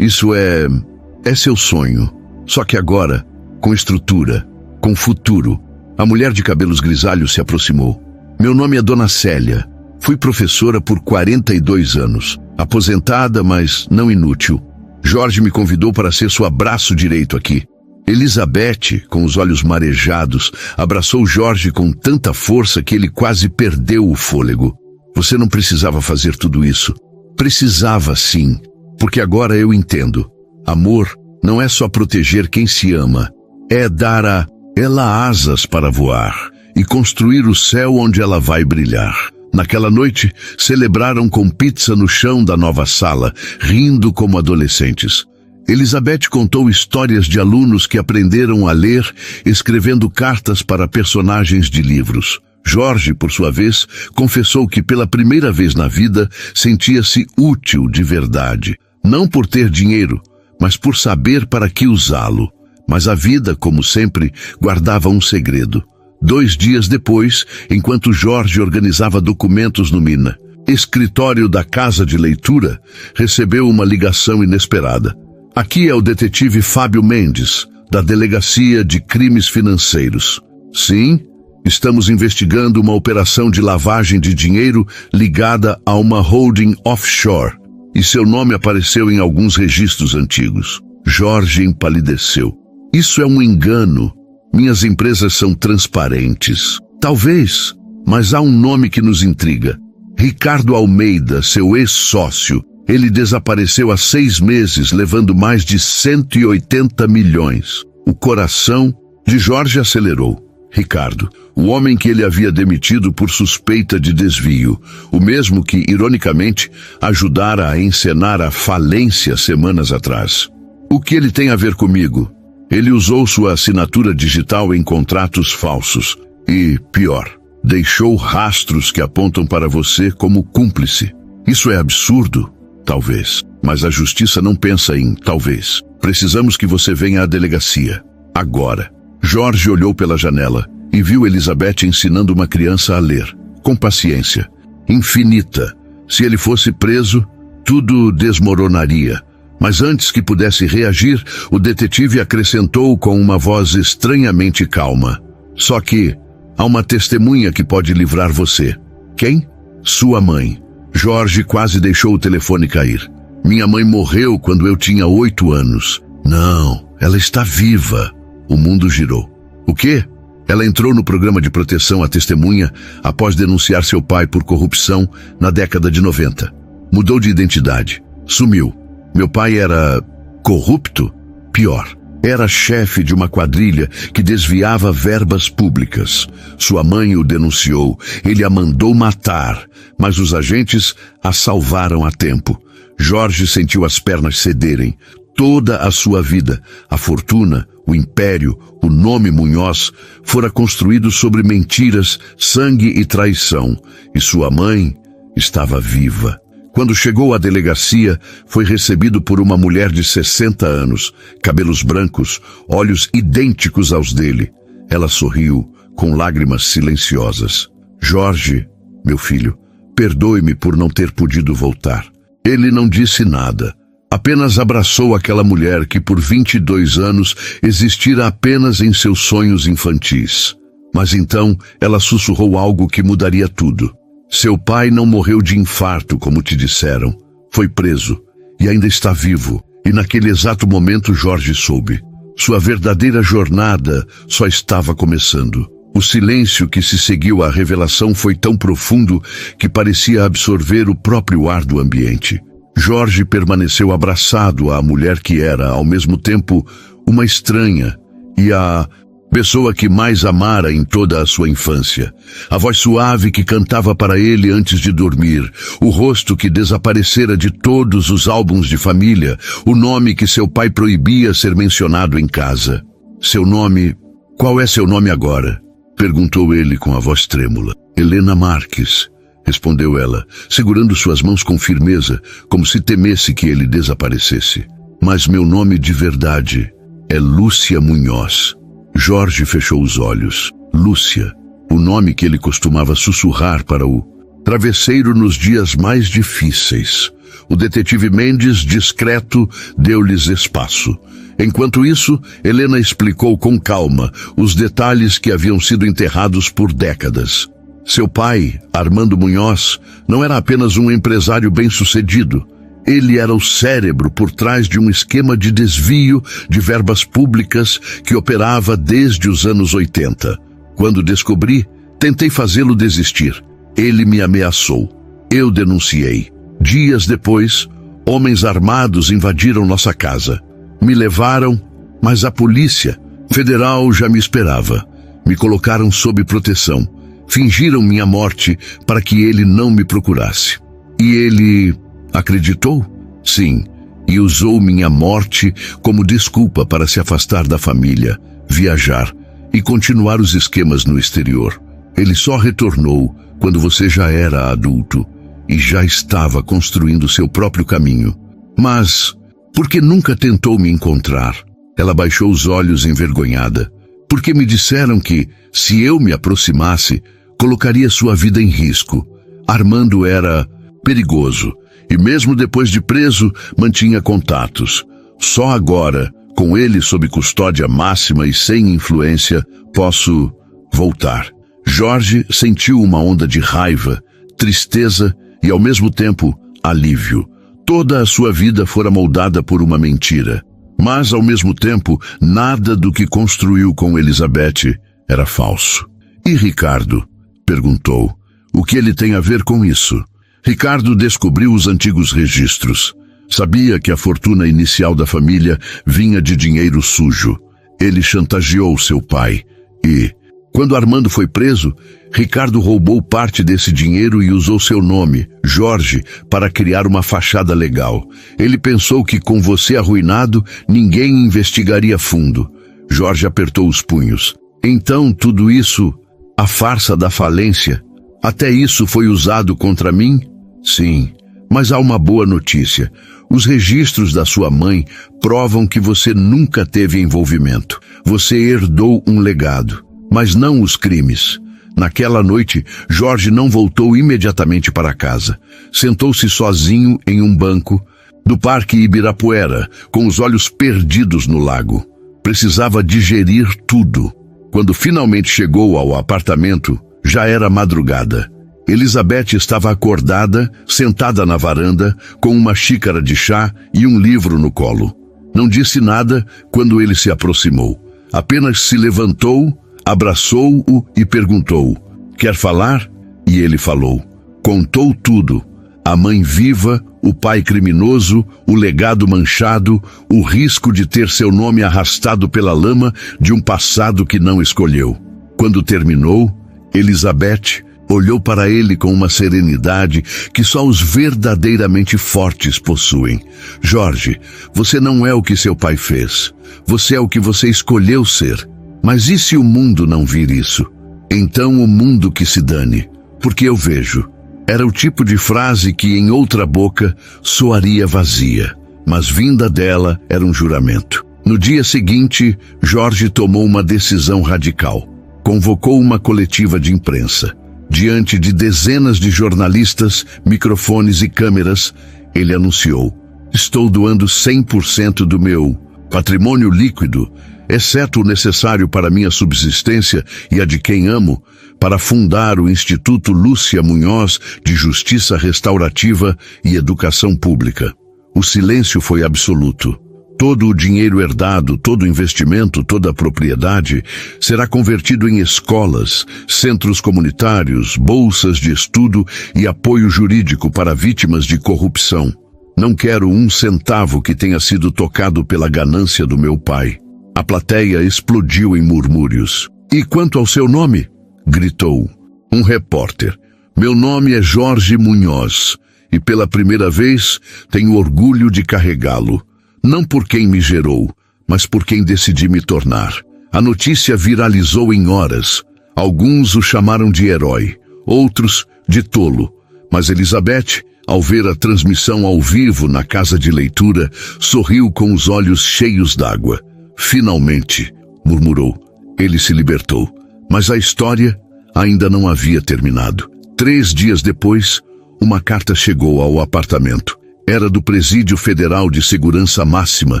é seu sonho. Só que agora, com estrutura, com futuro." A mulher de cabelos grisalhos se aproximou. "Meu nome é Dona Célia. Fui professora por 42 anos. Aposentada, mas não inútil. Jorge me convidou para ser seu braço direito aqui." Elizabeth, com os olhos marejados, abraçou Jorge com tanta força que ele quase perdeu o fôlego. "Você não precisava fazer tudo isso." "Precisava sim, porque agora eu entendo. Amor não é só proteger quem se ama, é dar a ela asas para voar e construir o céu onde ela vai brilhar." Naquela noite, celebraram com pizza no chão da nova sala, rindo como adolescentes. Elizabeth contou histórias de alunos que aprenderam a ler, escrevendo cartas para personagens de livros. Jorge, por sua vez, confessou que pela primeira vez na vida sentia-se útil de verdade. Não por ter dinheiro, mas por saber para que usá-lo. Mas a vida, como sempre, guardava um segredo. 2 dias depois, enquanto Jorge organizava documentos no Mina, escritório da Casa de Leitura, recebeu uma ligação inesperada. "Aqui é o detetive Fábio Mendes, da Delegacia de Crimes Financeiros." "Sim, estamos investigando uma operação de lavagem de dinheiro ligada a uma holding offshore, e seu nome apareceu em alguns registros antigos." Jorge empalideceu. "Isso é um engano. Minhas empresas são transparentes." "Talvez, mas há um nome que nos intriga. Ricardo Almeida, seu ex-sócio. Ele desapareceu há 6 meses, levando mais de 180 milhões. O coração de Jorge acelerou. Ricardo, o homem que ele havia demitido por suspeita de desvio, o mesmo que, ironicamente, ajudara a encenar a falência semanas atrás. "O que ele tem a ver comigo?" "Ele usou sua assinatura digital em contratos falsos e, pior, deixou rastros que apontam para você como cúmplice. Isso é absurdo? Talvez. Mas a justiça não pensa em talvez. Precisamos que você venha à delegacia. Agora." Jorge olhou pela janela e viu Elizabeth ensinando uma criança a ler. Com paciência, infinita. Se ele fosse preso, tudo desmoronaria. Mas antes que pudesse reagir, o detetive acrescentou com uma voz estranhamente calma: só que há uma testemunha que pode livrar você. Quem? Sua mãe. Jorge quase deixou o telefone cair. Minha mãe morreu quando eu tinha 8 anos. Não, ela está viva. O mundo girou. O quê? Ela entrou no programa de proteção à testemunha após denunciar seu pai por corrupção na década de 90. Mudou de identidade. Sumiu. Meu pai era corrupto? Pior. Era chefe de uma quadrilha que desviava verbas públicas. Sua mãe o denunciou. Ele a mandou matar, mas os agentes a salvaram a tempo. Jorge sentiu as pernas cederem. Toda a sua vida, a fortuna, o império, o nome Munhoz, fora construído sobre mentiras, sangue e traição. E sua mãe estava viva. Quando chegou à delegacia, foi recebido por uma mulher de 60 anos, cabelos brancos, olhos idênticos aos dele. Ela sorriu, com lágrimas silenciosas. Jorge, meu filho, perdoe-me por não ter podido voltar. Ele não disse nada. Apenas abraçou aquela mulher que por 22 anos existira apenas em seus sonhos infantis. Mas então ela sussurrou algo que mudaria tudo. Seu pai não morreu de infarto, como te disseram. Foi preso e ainda está vivo. E naquele exato momento Jorge soube. Sua verdadeira jornada só estava começando. O silêncio que se seguiu à revelação foi tão profundo que parecia absorver o próprio ar do ambiente. Jorge permaneceu abraçado à mulher que era, ao mesmo tempo, uma estranha e a pessoa que mais amara em toda a sua infância. A voz suave que cantava para ele antes de dormir, o rosto que desaparecera de todos os álbuns de família, o nome que seu pai proibia ser mencionado em casa. Seu nome... Qual é seu nome agora? Perguntou ele com a voz trêmula. Helena Marques, respondeu ela, segurando suas mãos com firmeza, como se temesse que ele desaparecesse. Mas meu nome de verdade é Lúcia Munhoz. Jorge fechou os olhos. Lúcia, o nome que ele costumava sussurrar para o travesseiro nos dias mais difíceis. O detetive Mendes, discreto, deu-lhes espaço. Enquanto isso, Helena explicou com calma os detalhes que haviam sido enterrados por décadas. Seu pai, Armando Munhoz, não era apenas um empresário bem-sucedido. Ele era o cérebro por trás de um esquema de desvio de verbas públicas que operava desde os anos 80. Quando descobri, tentei fazê-lo desistir. Ele me ameaçou. Eu denunciei. Dias depois, homens armados invadiram nossa casa. Me levaram, mas a polícia federal já me esperava. Me colocaram sob proteção. Fingiram minha morte para que ele não me procurasse. E ele acreditou? Sim, e usou minha morte como desculpa para se afastar da família, viajar e continuar os esquemas no exterior. Ele só retornou quando você já era adulto e já estava construindo seu próprio caminho. Mas por que nunca tentou me encontrar? Ela baixou os olhos envergonhada. Porque me disseram que, se eu me aproximasse, colocaria sua vida em risco. Armando era perigoso. E mesmo depois de preso, mantinha contatos. Só agora, com ele sob custódia máxima e sem influência, posso voltar. Jorge sentiu uma onda de raiva, tristeza e, ao mesmo tempo, alívio. Toda a sua vida fora moldada por uma mentira. Mas, ao mesmo tempo, nada do que construiu com Elizabeth era falso. E Ricardo? Perguntou. O que ele tem a ver com isso? Ricardo descobriu os antigos registros. Sabia que a fortuna inicial da família vinha de dinheiro sujo. Ele chantageou seu pai e, quando Armando foi preso, Ricardo roubou parte desse dinheiro e usou seu nome, Jorge, para criar uma fachada legal. Ele pensou que com você arruinado, ninguém investigaria fundo. Jorge apertou os punhos. Então tudo isso, a farsa da falência, até isso foi usado contra mim? Sim, mas há uma boa notícia. Os registros da sua mãe provam que você nunca teve envolvimento. Você herdou um legado, mas não os crimes. Naquela noite, Jorge não voltou imediatamente para casa. Sentou-se sozinho em um banco do Parque Ibirapuera, com os olhos perdidos no lago. Precisava digerir tudo. Quando finalmente chegou ao apartamento, já era madrugada. Elizabeth estava acordada, sentada na varanda, com uma xícara de chá e um livro no colo. Não disse nada quando ele se aproximou. Apenas se levantou, abraçou-o e perguntou: "Quer falar?" E ele falou. Contou tudo. A mãe viva, o pai criminoso, o legado manchado, o risco de ter seu nome arrastado pela lama de um passado que não escolheu. Quando terminou, Elizabeth olhou para ele com uma serenidade que só os verdadeiramente fortes possuem. "Jorge, você não é o que seu pai fez. Você é o que você escolheu ser. Mas e se o mundo não vir isso? Então o mundo que se dane, porque eu vejo." Era o tipo de frase que em outra boca soaria vazia, mas vinda dela era um juramento. No dia seguinte, Jorge tomou uma decisão radical. Convocou uma coletiva de imprensa. Diante de dezenas de jornalistas, microfones e câmeras, ele anunciou: "Estou doando 100% do meu patrimônio líquido, exceto o necessário para minha subsistência e a de quem amo, para fundar o Instituto Lúcia Munhoz de Justiça Restaurativa e Educação Pública." O silêncio foi absoluto. Todo o dinheiro herdado, todo o investimento, toda a propriedade será convertido em escolas, centros comunitários, bolsas de estudo e apoio jurídico para vítimas de corrupção. Não quero um centavo que tenha sido tocado pela ganância do meu pai. A plateia explodiu em murmúrios. "E quanto ao seu nome?" gritou um repórter. "Meu nome é Jorge Munhoz e pela primeira vez tenho orgulho de carregá-lo. Não por quem me gerou, mas por quem decidi me tornar." A notícia viralizou em horas. Alguns o chamaram de herói, outros de tolo. Mas Elizabeth, ao ver a transmissão ao vivo na casa de leitura, sorriu com os olhos cheios d'água. "Finalmente", murmurou, "ele se libertou." Mas a história ainda não havia terminado. 3 dias depois, uma carta chegou ao apartamento. Era do Presídio Federal de Segurança Máxima,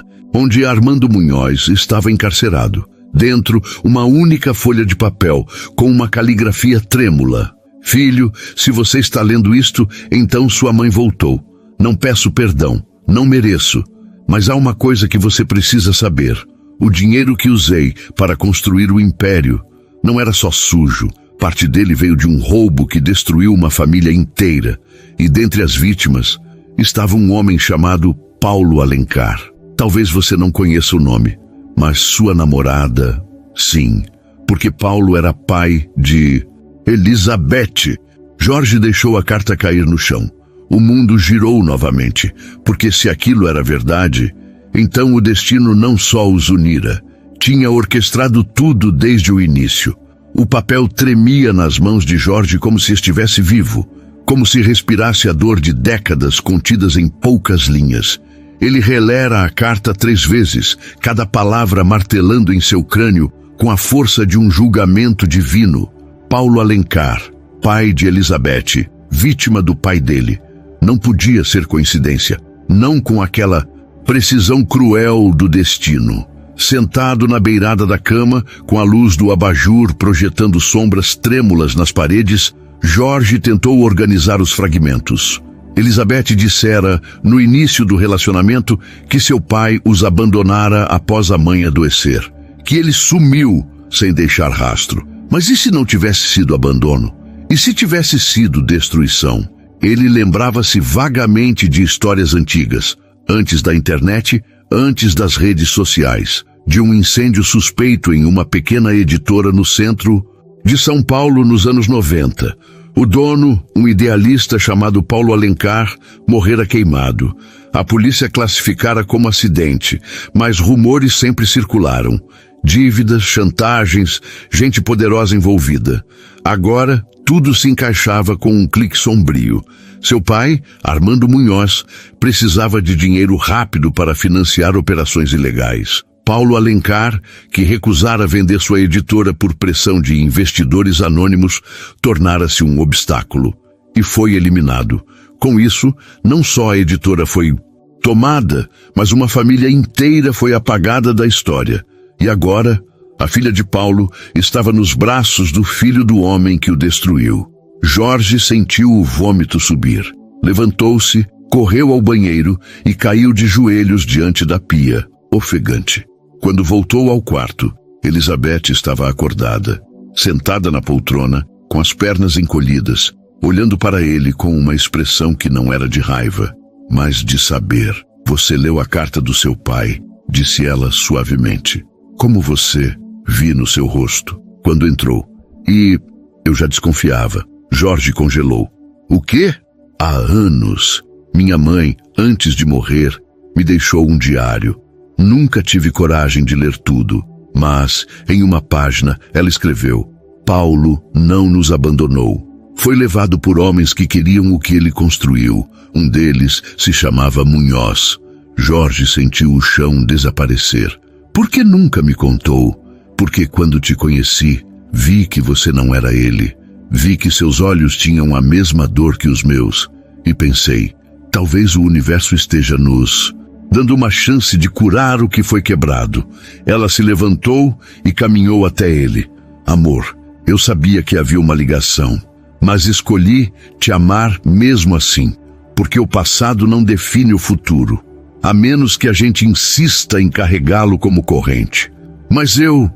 onde Armando Munhoz estava encarcerado. Dentro, uma única folha de papel, com uma caligrafia trêmula. "Filho, se você está lendo isto, então sua mãe voltou. Não peço perdão, não mereço. Mas há uma coisa que você precisa saber. O dinheiro que usei para construir o império não era só sujo. Parte dele veio de um roubo que destruiu uma família inteira. E dentre as vítimas estava um homem chamado Paulo Alencar. Talvez você não conheça o nome, mas sua namorada, sim, porque Paulo era pai de Elizabeth." Jorge deixou a carta cair no chão. O mundo girou novamente, porque se aquilo era verdade, então o destino não só os unira, tinha orquestrado tudo desde o início. O papel tremia nas mãos de Jorge como se estivesse vivo, como se respirasse a dor de décadas contidas em poucas linhas. Ele relera a carta 3 vezes, cada palavra martelando em seu crânio com a força de um julgamento divino. Paulo Alencar, pai de Elizabeth, vítima do pai dele. Não podia ser coincidência, não com aquela precisão cruel do destino. Sentado na beirada da cama, com a luz do abajur projetando sombras trêmulas nas paredes, Jorge tentou organizar os fragmentos. Elizabeth dissera, no início do relacionamento, que seu pai os abandonara após a mãe adoecer, que ele sumiu sem deixar rastro. Mas e se não tivesse sido abandono? E se tivesse sido destruição? Ele lembrava-se vagamente de histórias antigas, antes da internet, antes das redes sociais, de um incêndio suspeito em uma pequena editora no centro de São Paulo nos anos 90. O dono, um idealista chamado Paulo Alencar, morrera queimado. A polícia classificara como acidente, mas rumores sempre circularam. Dívidas, chantagens, gente poderosa envolvida. Agora, tudo se encaixava com um clique sombrio. Seu pai, Armando Munhoz, precisava de dinheiro rápido para financiar operações ilegais. Paulo Alencar, que recusara vender sua editora por pressão de investidores anônimos, tornara-se um obstáculo e foi eliminado. Com isso, não só a editora foi tomada, mas uma família inteira foi apagada da história. E agora, a filha de Paulo estava nos braços do filho do homem que o destruiu. Jorge sentiu o vômito subir. Levantou-se, correu ao banheiro e caiu de joelhos diante da pia, ofegante. Quando voltou ao quarto, Elizabeth estava acordada, sentada na poltrona, com as pernas encolhidas, olhando para ele com uma expressão que não era de raiva, mas de saber. Você leu a carta do seu pai, disse ela suavemente. Como você, vi no seu rosto, quando entrou. E eu já desconfiava. Jorge congelou. O quê? Há anos, minha mãe, antes de morrer, me deixou um diário. Nunca tive coragem de ler tudo, mas, em uma página, ela escreveu: Paulo não nos abandonou. Foi levado por homens que queriam o que ele construiu. Um deles se chamava Munhoz. Jorge sentiu o chão desaparecer. Por que nunca me contou? Porque quando te conheci, vi que você não era ele. Vi que seus olhos tinham a mesma dor que os meus. E pensei, talvez o universo esteja nos dando uma chance de curar o que foi quebrado. Ela se levantou e caminhou até ele. Amor, eu sabia que havia uma ligação, mas escolhi te amar mesmo assim, porque o passado não define o futuro, a menos que a gente insista em carregá-lo como corrente. Mas eu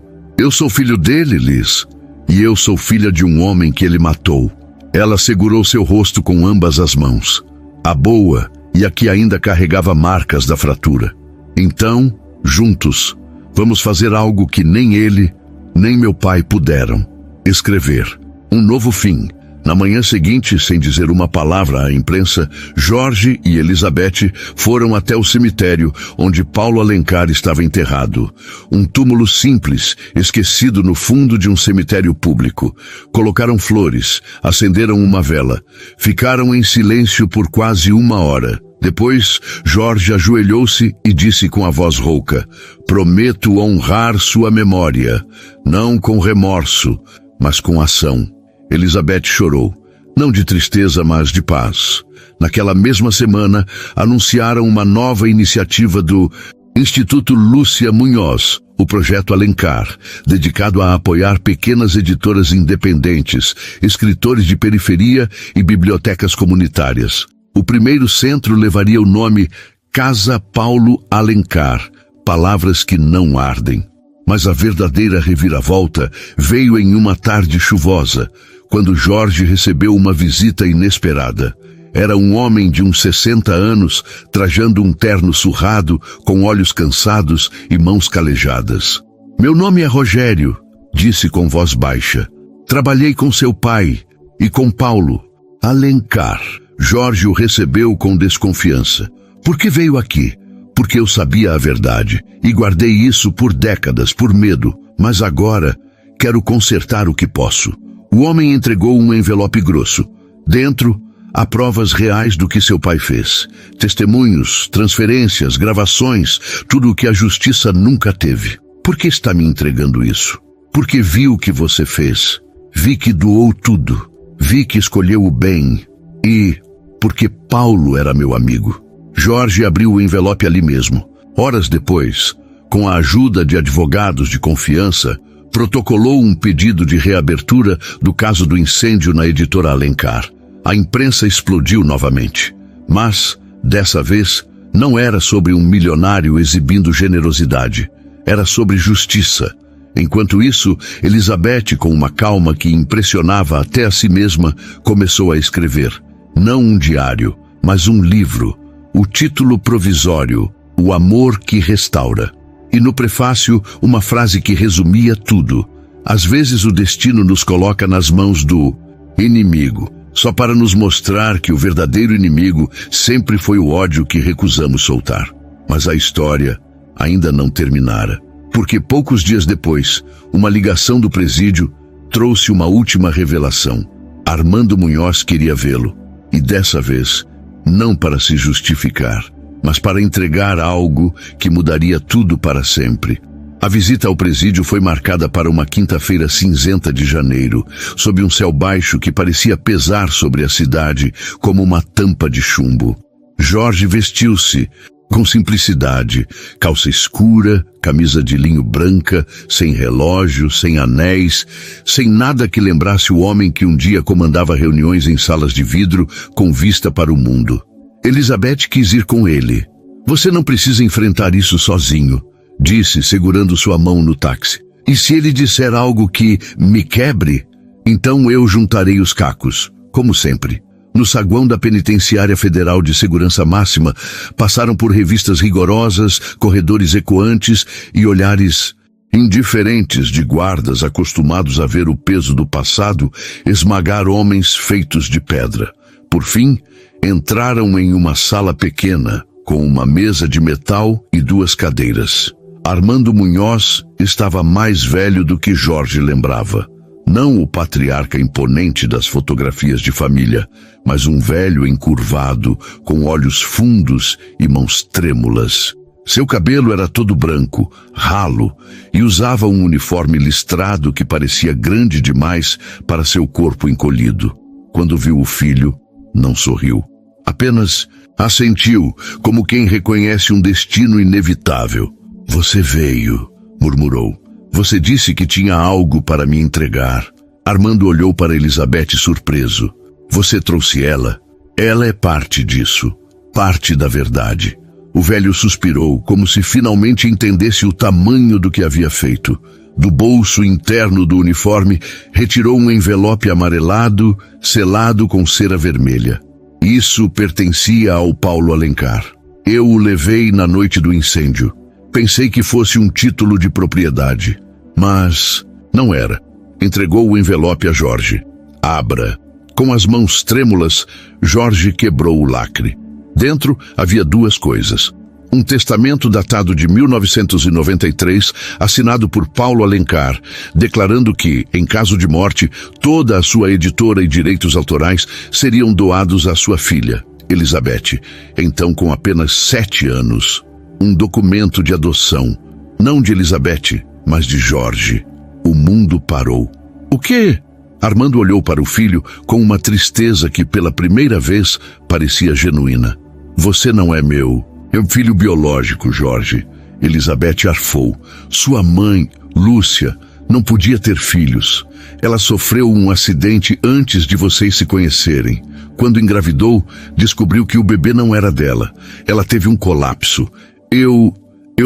sou filho dele, Liz, e eu sou filha de um homem que ele matou. Ela segurou seu rosto com ambas as mãos, a boa e a que ainda carregava marcas da fratura. Então, juntos, vamos fazer algo que nem ele, nem meu pai puderam. Escrever um novo fim. Na manhã seguinte, sem dizer uma palavra à imprensa, Jorge e Elizabeth foram até o cemitério onde Paulo Alencar estava enterrado. Um túmulo simples, esquecido no fundo de um cemitério público. Colocaram flores, acenderam uma vela. Ficaram em silêncio por quase 1 hora. Depois, Jorge ajoelhou-se e disse com a voz rouca: prometo honrar sua memória, não com remorso, mas com ação. Elizabeth chorou, não de tristeza, mas de paz. Naquela mesma semana, anunciaram uma nova iniciativa do Instituto Lúcia Munhoz, o Projeto Alencar, dedicado a apoiar pequenas editoras independentes, escritores de periferia e bibliotecas comunitárias. O primeiro centro levaria o nome Casa Paulo Alencar, palavras que não ardem. Mas a verdadeira reviravolta veio em uma tarde chuvosa, quando Jorge recebeu uma visita inesperada. Era um homem de uns 60 anos, trajando um terno surrado, com olhos cansados e mãos calejadas. Meu nome é Rogério, disse com voz baixa. Trabalhei com seu pai e com Paulo Alencar. Jorge o recebeu com desconfiança. Por que veio aqui? Porque eu sabia a verdade e guardei isso por décadas, por medo. Mas agora quero consertar o que posso. O homem entregou um envelope grosso. Dentro, há provas reais do que seu pai fez. Testemunhos, transferências, gravações, tudo o que a justiça nunca teve. Por que está me entregando isso? Porque vi o que você fez. Vi que doou tudo. Vi que escolheu o bem. E porque Paulo era meu amigo. Jorge abriu o envelope ali mesmo. Horas depois, com a ajuda de advogados de confiança, protocolou um pedido de reabertura do caso do incêndio na editora Alencar. A imprensa explodiu novamente. Mas, dessa vez, não era sobre um milionário exibindo generosidade. Era sobre justiça. Enquanto isso, Elizabeth, com uma calma que impressionava até a si mesma, começou a escrever. Não um diário, mas um livro. O título provisório, O Amor que Restaura. E no prefácio, uma frase que resumia tudo. Às vezes o destino nos coloca nas mãos do inimigo, só para nos mostrar que o verdadeiro inimigo sempre foi o ódio que recusamos soltar. Mas a história ainda não terminara, porque poucos dias depois, uma ligação do presídio trouxe uma última revelação. Armando Munhoz queria vê-lo, e dessa vez, não para se justificar, mas para entregar algo que mudaria tudo para sempre. A visita ao presídio foi marcada para uma quinta-feira cinzenta de janeiro, sob um céu baixo que parecia pesar sobre a cidade como uma tampa de chumbo. Jorge vestiu-se com simplicidade, calça escura, camisa de linho branca, sem relógio, sem anéis, sem nada que lembrasse o homem que um dia comandava reuniões em salas de vidro com vista para o mundo. Elizabeth quis ir com ele. "Você não precisa enfrentar isso sozinho", disse, segurando sua mão no táxi. "E se ele disser algo que me quebre, então eu juntarei os cacos, como sempre." No saguão da Penitenciária Federal de Segurança Máxima, passaram por revistas rigorosas, corredores ecoantes e olhares indiferentes de guardas acostumados a ver o peso do passado esmagar homens feitos de pedra. Por fim, entraram em uma sala pequena, com uma mesa de metal e 2 cadeiras. Armando Munhoz estava mais velho do que Jorge lembrava. Não o patriarca imponente das fotografias de família, mas um velho encurvado, com olhos fundos e mãos trêmulas. Seu cabelo era todo branco, ralo, e usava um uniforme listrado que parecia grande demais para seu corpo encolhido. Quando viu o filho, não sorriu. Apenas assentiu, como quem reconhece um destino inevitável. "Você veio", murmurou. "Você disse que tinha algo para me entregar." Armando olhou para Elizabeth surpreso. "Você trouxe ela? Ela é parte disso, parte da verdade." O velho suspirou, como se finalmente entendesse o tamanho do que havia feito. Do bolso interno do uniforme, retirou um envelope amarelado, selado com cera vermelha. "Isso pertencia ao Paulo Alencar. Eu o levei na noite do incêndio. Pensei que fosse um título de propriedade, mas não era." Entregou o envelope a Jorge. "Abra." Com as mãos trêmulas, Jorge quebrou o lacre. Dentro havia 2 coisas. Um testamento datado de 1993, assinado por Paulo Alencar, declarando que, em caso de morte, toda a sua editora e direitos autorais seriam doados à sua filha, Elizabeth, então com apenas 7 anos. Um documento de adoção, não de Elizabeth, mas de Jorge. O mundo parou. "O quê?" Armando olhou para o filho com uma tristeza que pela primeira vez parecia genuína. "Você não é meu filho biológico, Jorge." Elizabeth arfou. "Sua mãe, Lúcia, não podia ter filhos. Ela sofreu um acidente antes de vocês se conhecerem. Quando engravidou, descobriu que o bebê não era dela. Ela teve um colapso. Eu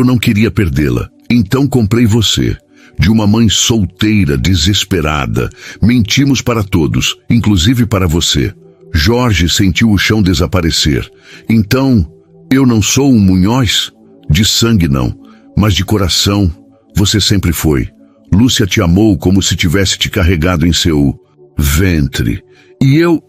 não queria perdê-la. Então comprei você. De uma mãe solteira, desesperada. Mentimos para todos, inclusive para você." Jorge sentiu o chão desaparecer. "Então, eu não sou um Munhoz? De sangue não, mas de coração. Você sempre foi. Lúcia te amou como se tivesse te carregado em seu ventre. E eu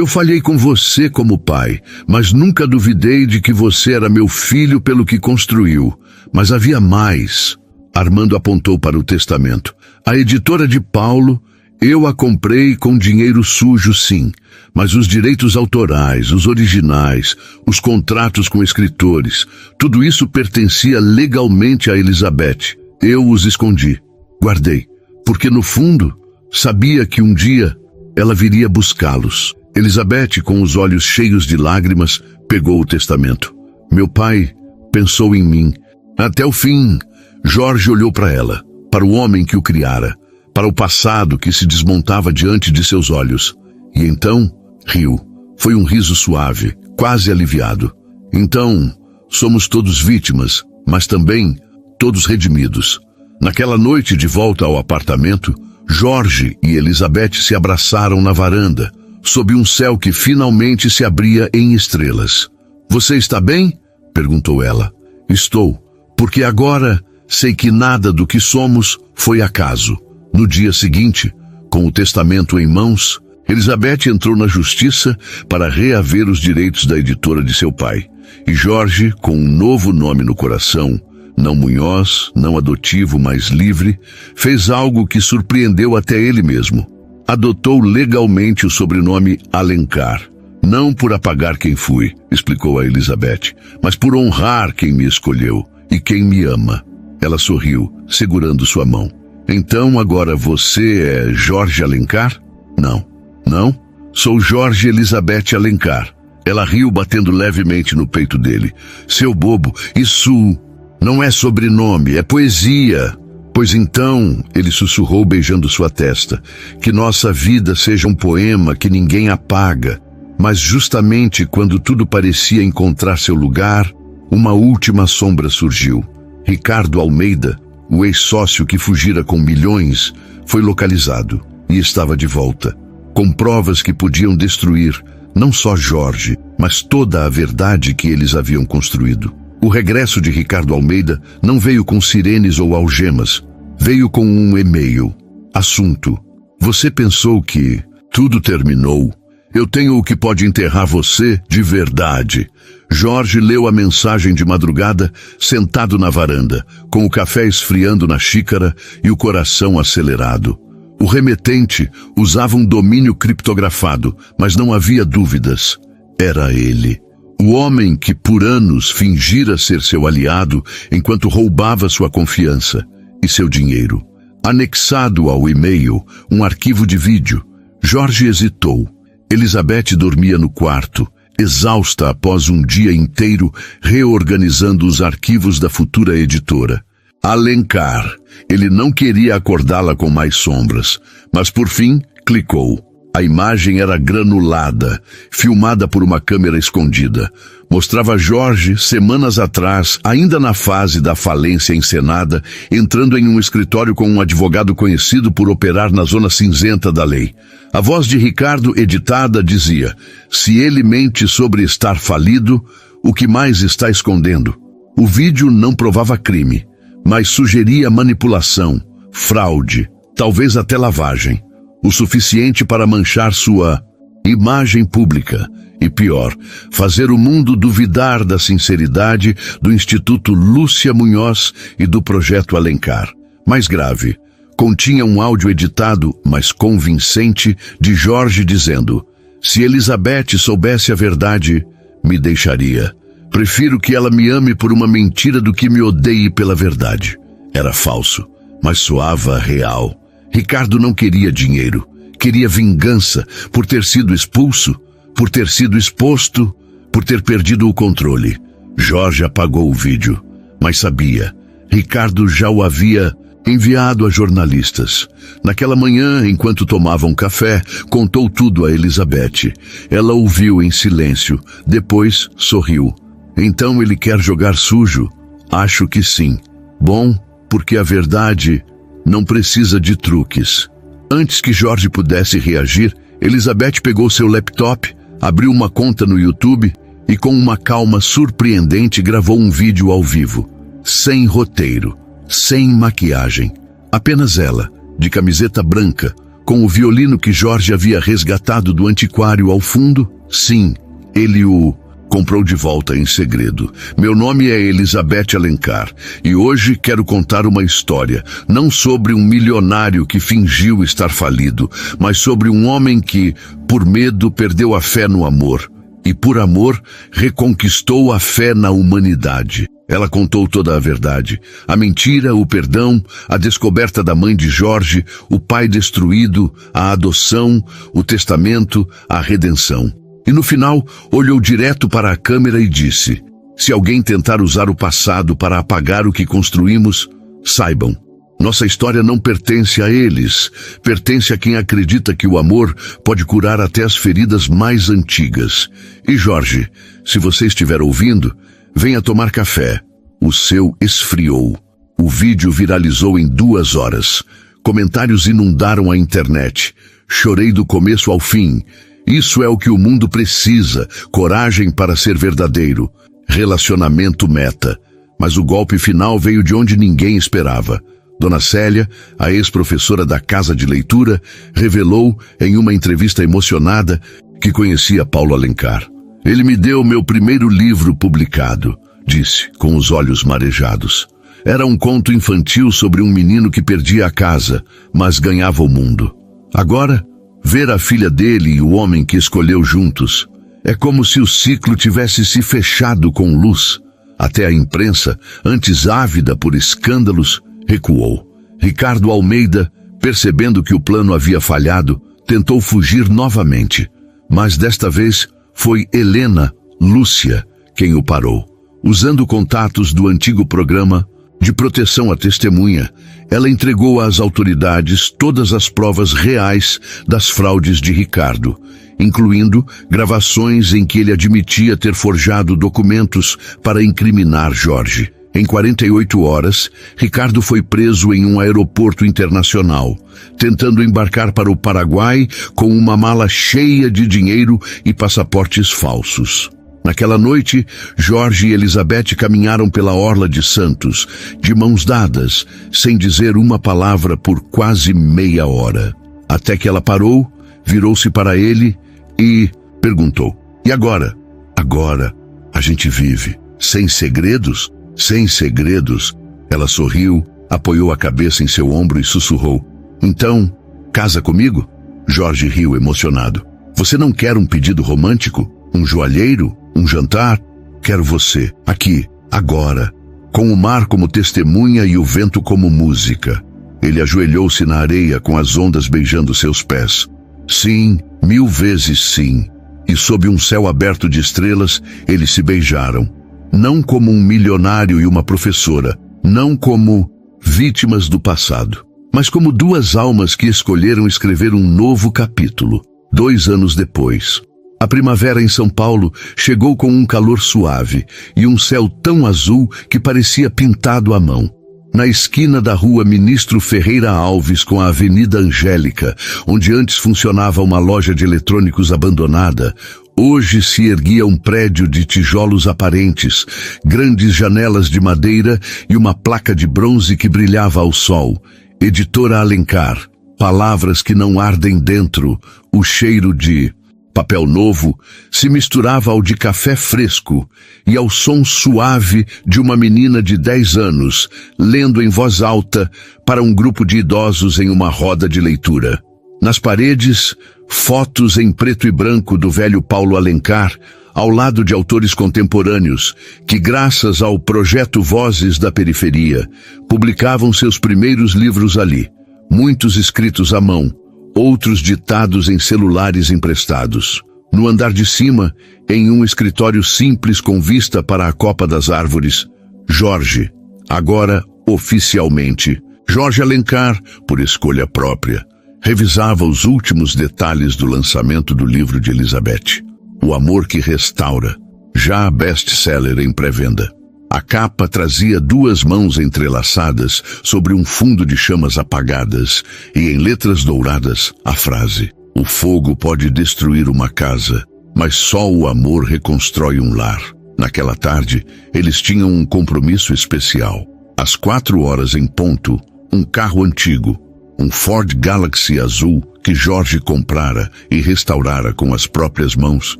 falhei com você como pai, mas nunca duvidei de que você era meu filho pelo que construiu. Mas havia mais." Armando apontou para o testamento. "A editora de Paulo, eu a comprei com dinheiro sujo, sim. Mas os direitos autorais, os originais, os contratos com escritores, tudo isso pertencia legalmente a Elizabeth. Eu os escondi, guardei, porque no fundo sabia que um dia ela viria buscá-los." Elizabeth, com os olhos cheios de lágrimas, pegou o testamento. "Meu pai pensou em mim. Até o fim." Jorge olhou para ela, para o homem que o criara, para o passado que se desmontava diante de seus olhos. E então riu. Foi um riso suave, quase aliviado. "Então, somos todos vítimas, mas também todos redimidos." Naquela noite de volta ao apartamento, Jorge e Elizabeth se abraçaram na varanda, sob um céu que finalmente se abria em estrelas. "Você está bem?" perguntou ela. "Estou, porque agora sei que nada do que somos foi acaso." No dia seguinte, com o testamento em mãos, Elizabeth entrou na justiça para reaver os direitos da editora de seu pai. E Jorge, com um novo nome no coração, não Munhoz, não adotivo, mas livre, fez algo que surpreendeu até ele mesmo. Adotou legalmente o sobrenome Alencar, Não por apagar quem fui, explicou a Elizabeth, mas por honrar quem me escolheu e quem me ama. Ela sorriu, segurando sua mão. Então agora você é Jorge Alencar? Não. Não? Sou Jorge Elizabeth Alencar. Ela riu, batendo levemente no peito dele. Seu bobo, isso não é sobrenome, é poesia. Pois então, ele sussurrou, beijando sua testa, que nossa vida seja um poema que ninguém apaga. Mas justamente quando tudo parecia encontrar seu lugar, uma última sombra surgiu. Ricardo Almeida, o ex-sócio que fugira com milhões, foi localizado e estava de volta, com provas que podiam destruir não só Jorge, mas toda a verdade que eles haviam construído. O regresso de Ricardo Almeida não veio com sirenes ou algemas, veio com um e-mail. Assunto: você pensou que tudo terminou? Eu tenho o que pode enterrar você de verdade. Jorge leu a mensagem de madrugada, sentado na varanda, com o café esfriando na xícara e o coração acelerado. O remetente usava um domínio criptografado, mas não havia dúvidas. Era ele. O homem que por anos fingira ser seu aliado enquanto roubava sua confiança e seu dinheiro. Anexado ao e-mail, um arquivo de vídeo. Jorge hesitou. Elizabeth dormia no quarto, exausta após um dia inteiro reorganizando os arquivos da futura editora. Alencar. Ele não queria acordá-la com mais sombras, mas por fim clicou. A imagem era granulada, filmada por uma câmera escondida. Mostrava Jorge, semanas atrás, ainda na fase da falência encenada, entrando em um escritório com um advogado conhecido por operar na zona cinzenta da lei. A voz de Ricardo, editada, dizia: se ele mente sobre estar falido, o que mais está escondendo? O vídeo não provava crime, mas sugeria manipulação, fraude, talvez até lavagem. O suficiente para manchar sua imagem pública e, pior, fazer o mundo duvidar da sinceridade do Instituto Lúcia Munhoz e do Projeto Alencar. Mais grave, continha um áudio editado, mas convincente, de Jorge dizendo: se Elizabeth soubesse a verdade, me deixaria. Prefiro que ela me ame por uma mentira do que me odeie pela verdade. Era falso, mas soava real. Ricardo não queria dinheiro, queria vingança por ter sido expulso, por ter sido exposto, por ter perdido o controle. Jorge apagou o vídeo, mas sabia. Ricardo já o havia enviado a jornalistas. Naquela manhã, enquanto tomavam café, contou tudo a Elizabeth. Ela ouviu em silêncio, depois sorriu. Então ele quer jogar sujo? Acho que sim. Bom, porque a verdade não precisa de truques. Antes que Jorge pudesse reagir, Elizabeth pegou seu laptop, abriu uma conta no YouTube e com uma calma surpreendente gravou um vídeo ao vivo. Sem roteiro, sem maquiagem. Apenas ela, de camiseta branca, com o violino que Jorge havia resgatado do antiquário ao fundo. Sim, ele o comprou de volta em segredo. Meu nome é Elizabeth Alencar e hoje quero contar uma história, não sobre um milionário que fingiu estar falido, mas sobre um homem que, por medo, perdeu a fé no amor e, por amor, reconquistou a fé na humanidade. Ela contou toda a verdade, a mentira, o perdão, a descoberta da mãe de Jorge, o pai destruído, a adoção, o testamento, a redenção. E no final, olhou direto para a câmera e disse: se alguém tentar usar o passado para apagar o que construímos, saibam, nossa história não pertence a eles, pertence a quem acredita que o amor pode curar até as feridas mais antigas. E Jorge, se você estiver ouvindo, venha tomar café. O seu esfriou. O vídeo viralizou em 2 horas. Comentários inundaram a internet. Chorei do começo ao fim. Isso é o que o mundo precisa, coragem para ser verdadeiro, relacionamento meta. Mas o golpe final veio de onde ninguém esperava. Dona Célia, a ex-professora da Casa de Leitura, revelou em uma entrevista emocionada que conhecia Paulo Alencar. Ele me deu meu primeiro livro publicado, disse, com os olhos marejados. Era um conto infantil sobre um menino que perdia a casa, mas ganhava o mundo. Agora, ver a filha dele e o homem que escolheu juntos, É como se o ciclo tivesse se fechado com luz. Até a imprensa, antes ávida por escândalos, recuou. Ricardo Almeida, percebendo que o plano havia falhado, tentou fugir novamente. Mas desta vez foi Helena Lúcia quem o parou. Usando contatos do antigo programa de proteção à testemunha, ela entregou às autoridades todas as provas reais das fraudes de Ricardo, incluindo gravações em que ele admitia ter forjado documentos para incriminar Jorge. Em 48 horas, Ricardo foi preso em um aeroporto internacional, tentando embarcar para o Paraguai com uma mala cheia de dinheiro e passaportes falsos. Naquela noite, Jorge e Elizabeth caminharam pela orla de Santos, de mãos dadas, sem dizer uma palavra por quase meia hora. Até que ela parou, virou-se para ele e perguntou: "E agora?" "Agora, a gente vive. Sem segredos?" "Sem segredos." Ela sorriu, apoiou a cabeça em seu ombro e sussurrou: "Então, casa comigo?" Jorge riu emocionado. "Você não quer um pedido romântico? Um joalheiro? Um jantar? Quero você, aqui, agora, com o mar como testemunha e o vento como música." Ele ajoelhou-se na areia com as ondas beijando seus pés. Sim, 1000 vezes sim. E sob um céu aberto de estrelas, eles se beijaram. Não como um milionário e uma professora, não como vítimas do passado, mas como duas almas que escolheram escrever um novo capítulo. 2 anos depois, a primavera em São Paulo chegou com um calor suave e um céu tão azul que parecia pintado à mão. Na esquina da rua Ministro Ferreira Alves com a Avenida Angélica, onde antes funcionava uma loja de eletrônicos abandonada, hoje se erguia um prédio de tijolos aparentes, grandes janelas de madeira e uma placa de bronze que brilhava ao sol. Editora Alencar, palavras que não ardem dentro, o cheiro de papel novo se misturava ao de café fresco e ao som suave de uma menina de 10 anos, lendo em voz alta para um grupo de idosos em uma roda de leitura. Nas paredes, fotos em preto e branco do velho Paulo Alencar, ao lado de autores contemporâneos, que graças ao projeto Vozes da Periferia, publicavam seus primeiros livros ali, muitos escritos à mão, outros ditados em celulares emprestados. No andar de cima, em um escritório simples com vista para a copa das árvores, Jorge, agora oficialmente, Jorge Alencar, por escolha própria, revisava os últimos detalhes do lançamento do livro de Elizabeth, O Amor que Restaura, já best-seller em pré-venda. A capa trazia 2 mãos entrelaçadas sobre um fundo de chamas apagadas e em letras douradas a frase: "O fogo pode destruir uma casa, mas só o amor reconstrói um lar." Naquela tarde, eles tinham um compromisso especial. Às 4 horas em ponto, um carro antigo, um Ford Galaxy azul que Jorge comprara e restaurara com as próprias mãos,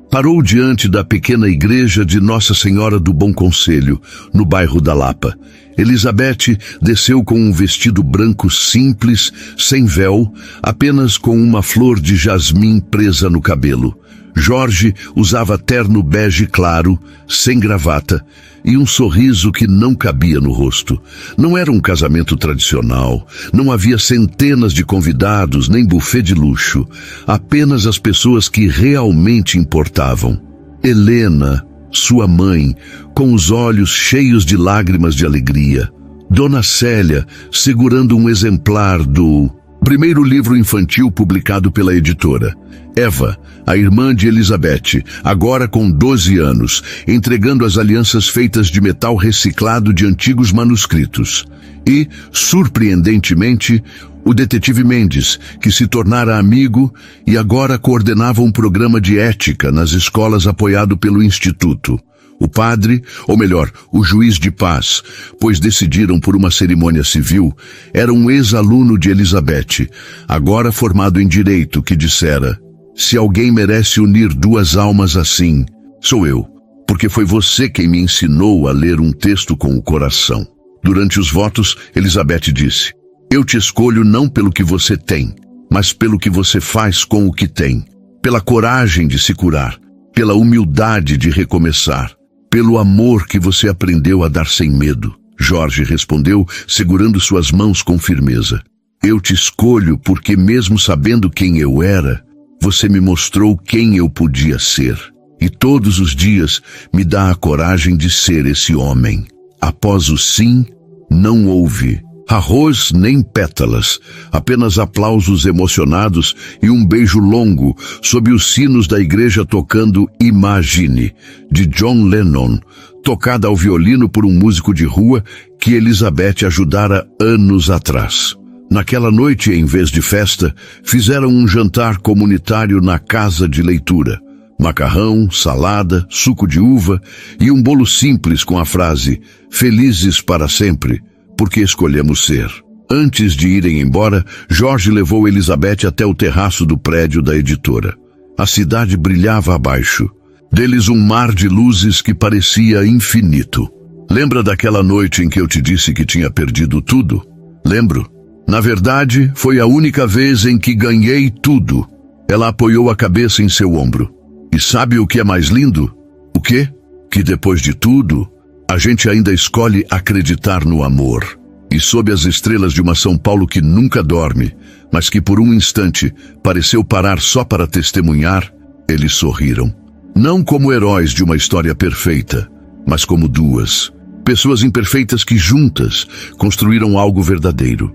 parou diante da pequena igreja de Nossa Senhora do Bom Conselho, no bairro da Lapa. Elizabeth desceu com um vestido branco simples, sem véu, apenas com uma flor de jasmim presa no cabelo. Jorge usava terno bege claro, sem gravata, e um sorriso que não cabia no rosto. Não era um casamento tradicional, não havia centenas de convidados, nem buffet de luxo, apenas as pessoas que realmente importavam. Helena, sua mãe, com os olhos cheios de lágrimas de alegria. Dona Célia, segurando um exemplar do primeiro livro infantil publicado pela editora. Eva, a irmã de Elizabeth, agora com 12 anos, entregando as alianças feitas de metal reciclado de antigos manuscritos. E, surpreendentemente, o detetive Mendes, que se tornara amigo e agora coordenava um programa de ética nas escolas apoiado pelo Instituto. O padre, ou melhor, o juiz de paz, pois decidiram por uma cerimônia civil, era um ex-aluno de Elizabeth, agora formado em direito, que dissera: "Se alguém merece unir 2 almas assim, sou eu, porque foi você quem me ensinou a ler um texto com o coração." Durante os votos, Elizabeth disse: "Eu te escolho não pelo que você tem, mas pelo que você faz com o que tem, pela coragem de se curar." pela humildade de recomeçar, pelo amor que você aprendeu a dar sem medo. Jorge respondeu, segurando suas mãos com firmeza. Eu te escolho porque, mesmo sabendo quem eu era, você me mostrou quem eu podia ser. E todos os dias me dá a coragem de ser esse homem. Após o sim, não houve arroz nem pétalas, apenas aplausos emocionados e um beijo longo sob os sinos da igreja tocando Imagine, de John Lennon, tocada ao violino por um músico de rua que Elizabeth ajudara anos atrás. Naquela noite, em vez de festa, fizeram um jantar comunitário na casa de leitura. Macarrão, salada, suco de uva e um bolo simples com a frase "Felizes para sempre", porque escolhemos ser. Antes de irem embora, Jorge levou Elizabeth até o terraço do prédio da editora. A cidade brilhava abaixo. Deles um mar de luzes que parecia infinito. Lembra daquela noite em que eu te disse que tinha perdido tudo? Lembro. Na verdade, foi a única vez em que ganhei tudo. Ela apoiou a cabeça em seu ombro. E sabe o que é mais lindo? O quê? Que depois de tudo, a gente ainda escolhe acreditar no amor. E sob as estrelas de uma São Paulo que nunca dorme, mas que por um instante pareceu parar só para testemunhar, eles sorriram. Não como heróis de uma história perfeita, mas como duas pessoas imperfeitas que juntas construíram algo verdadeiro.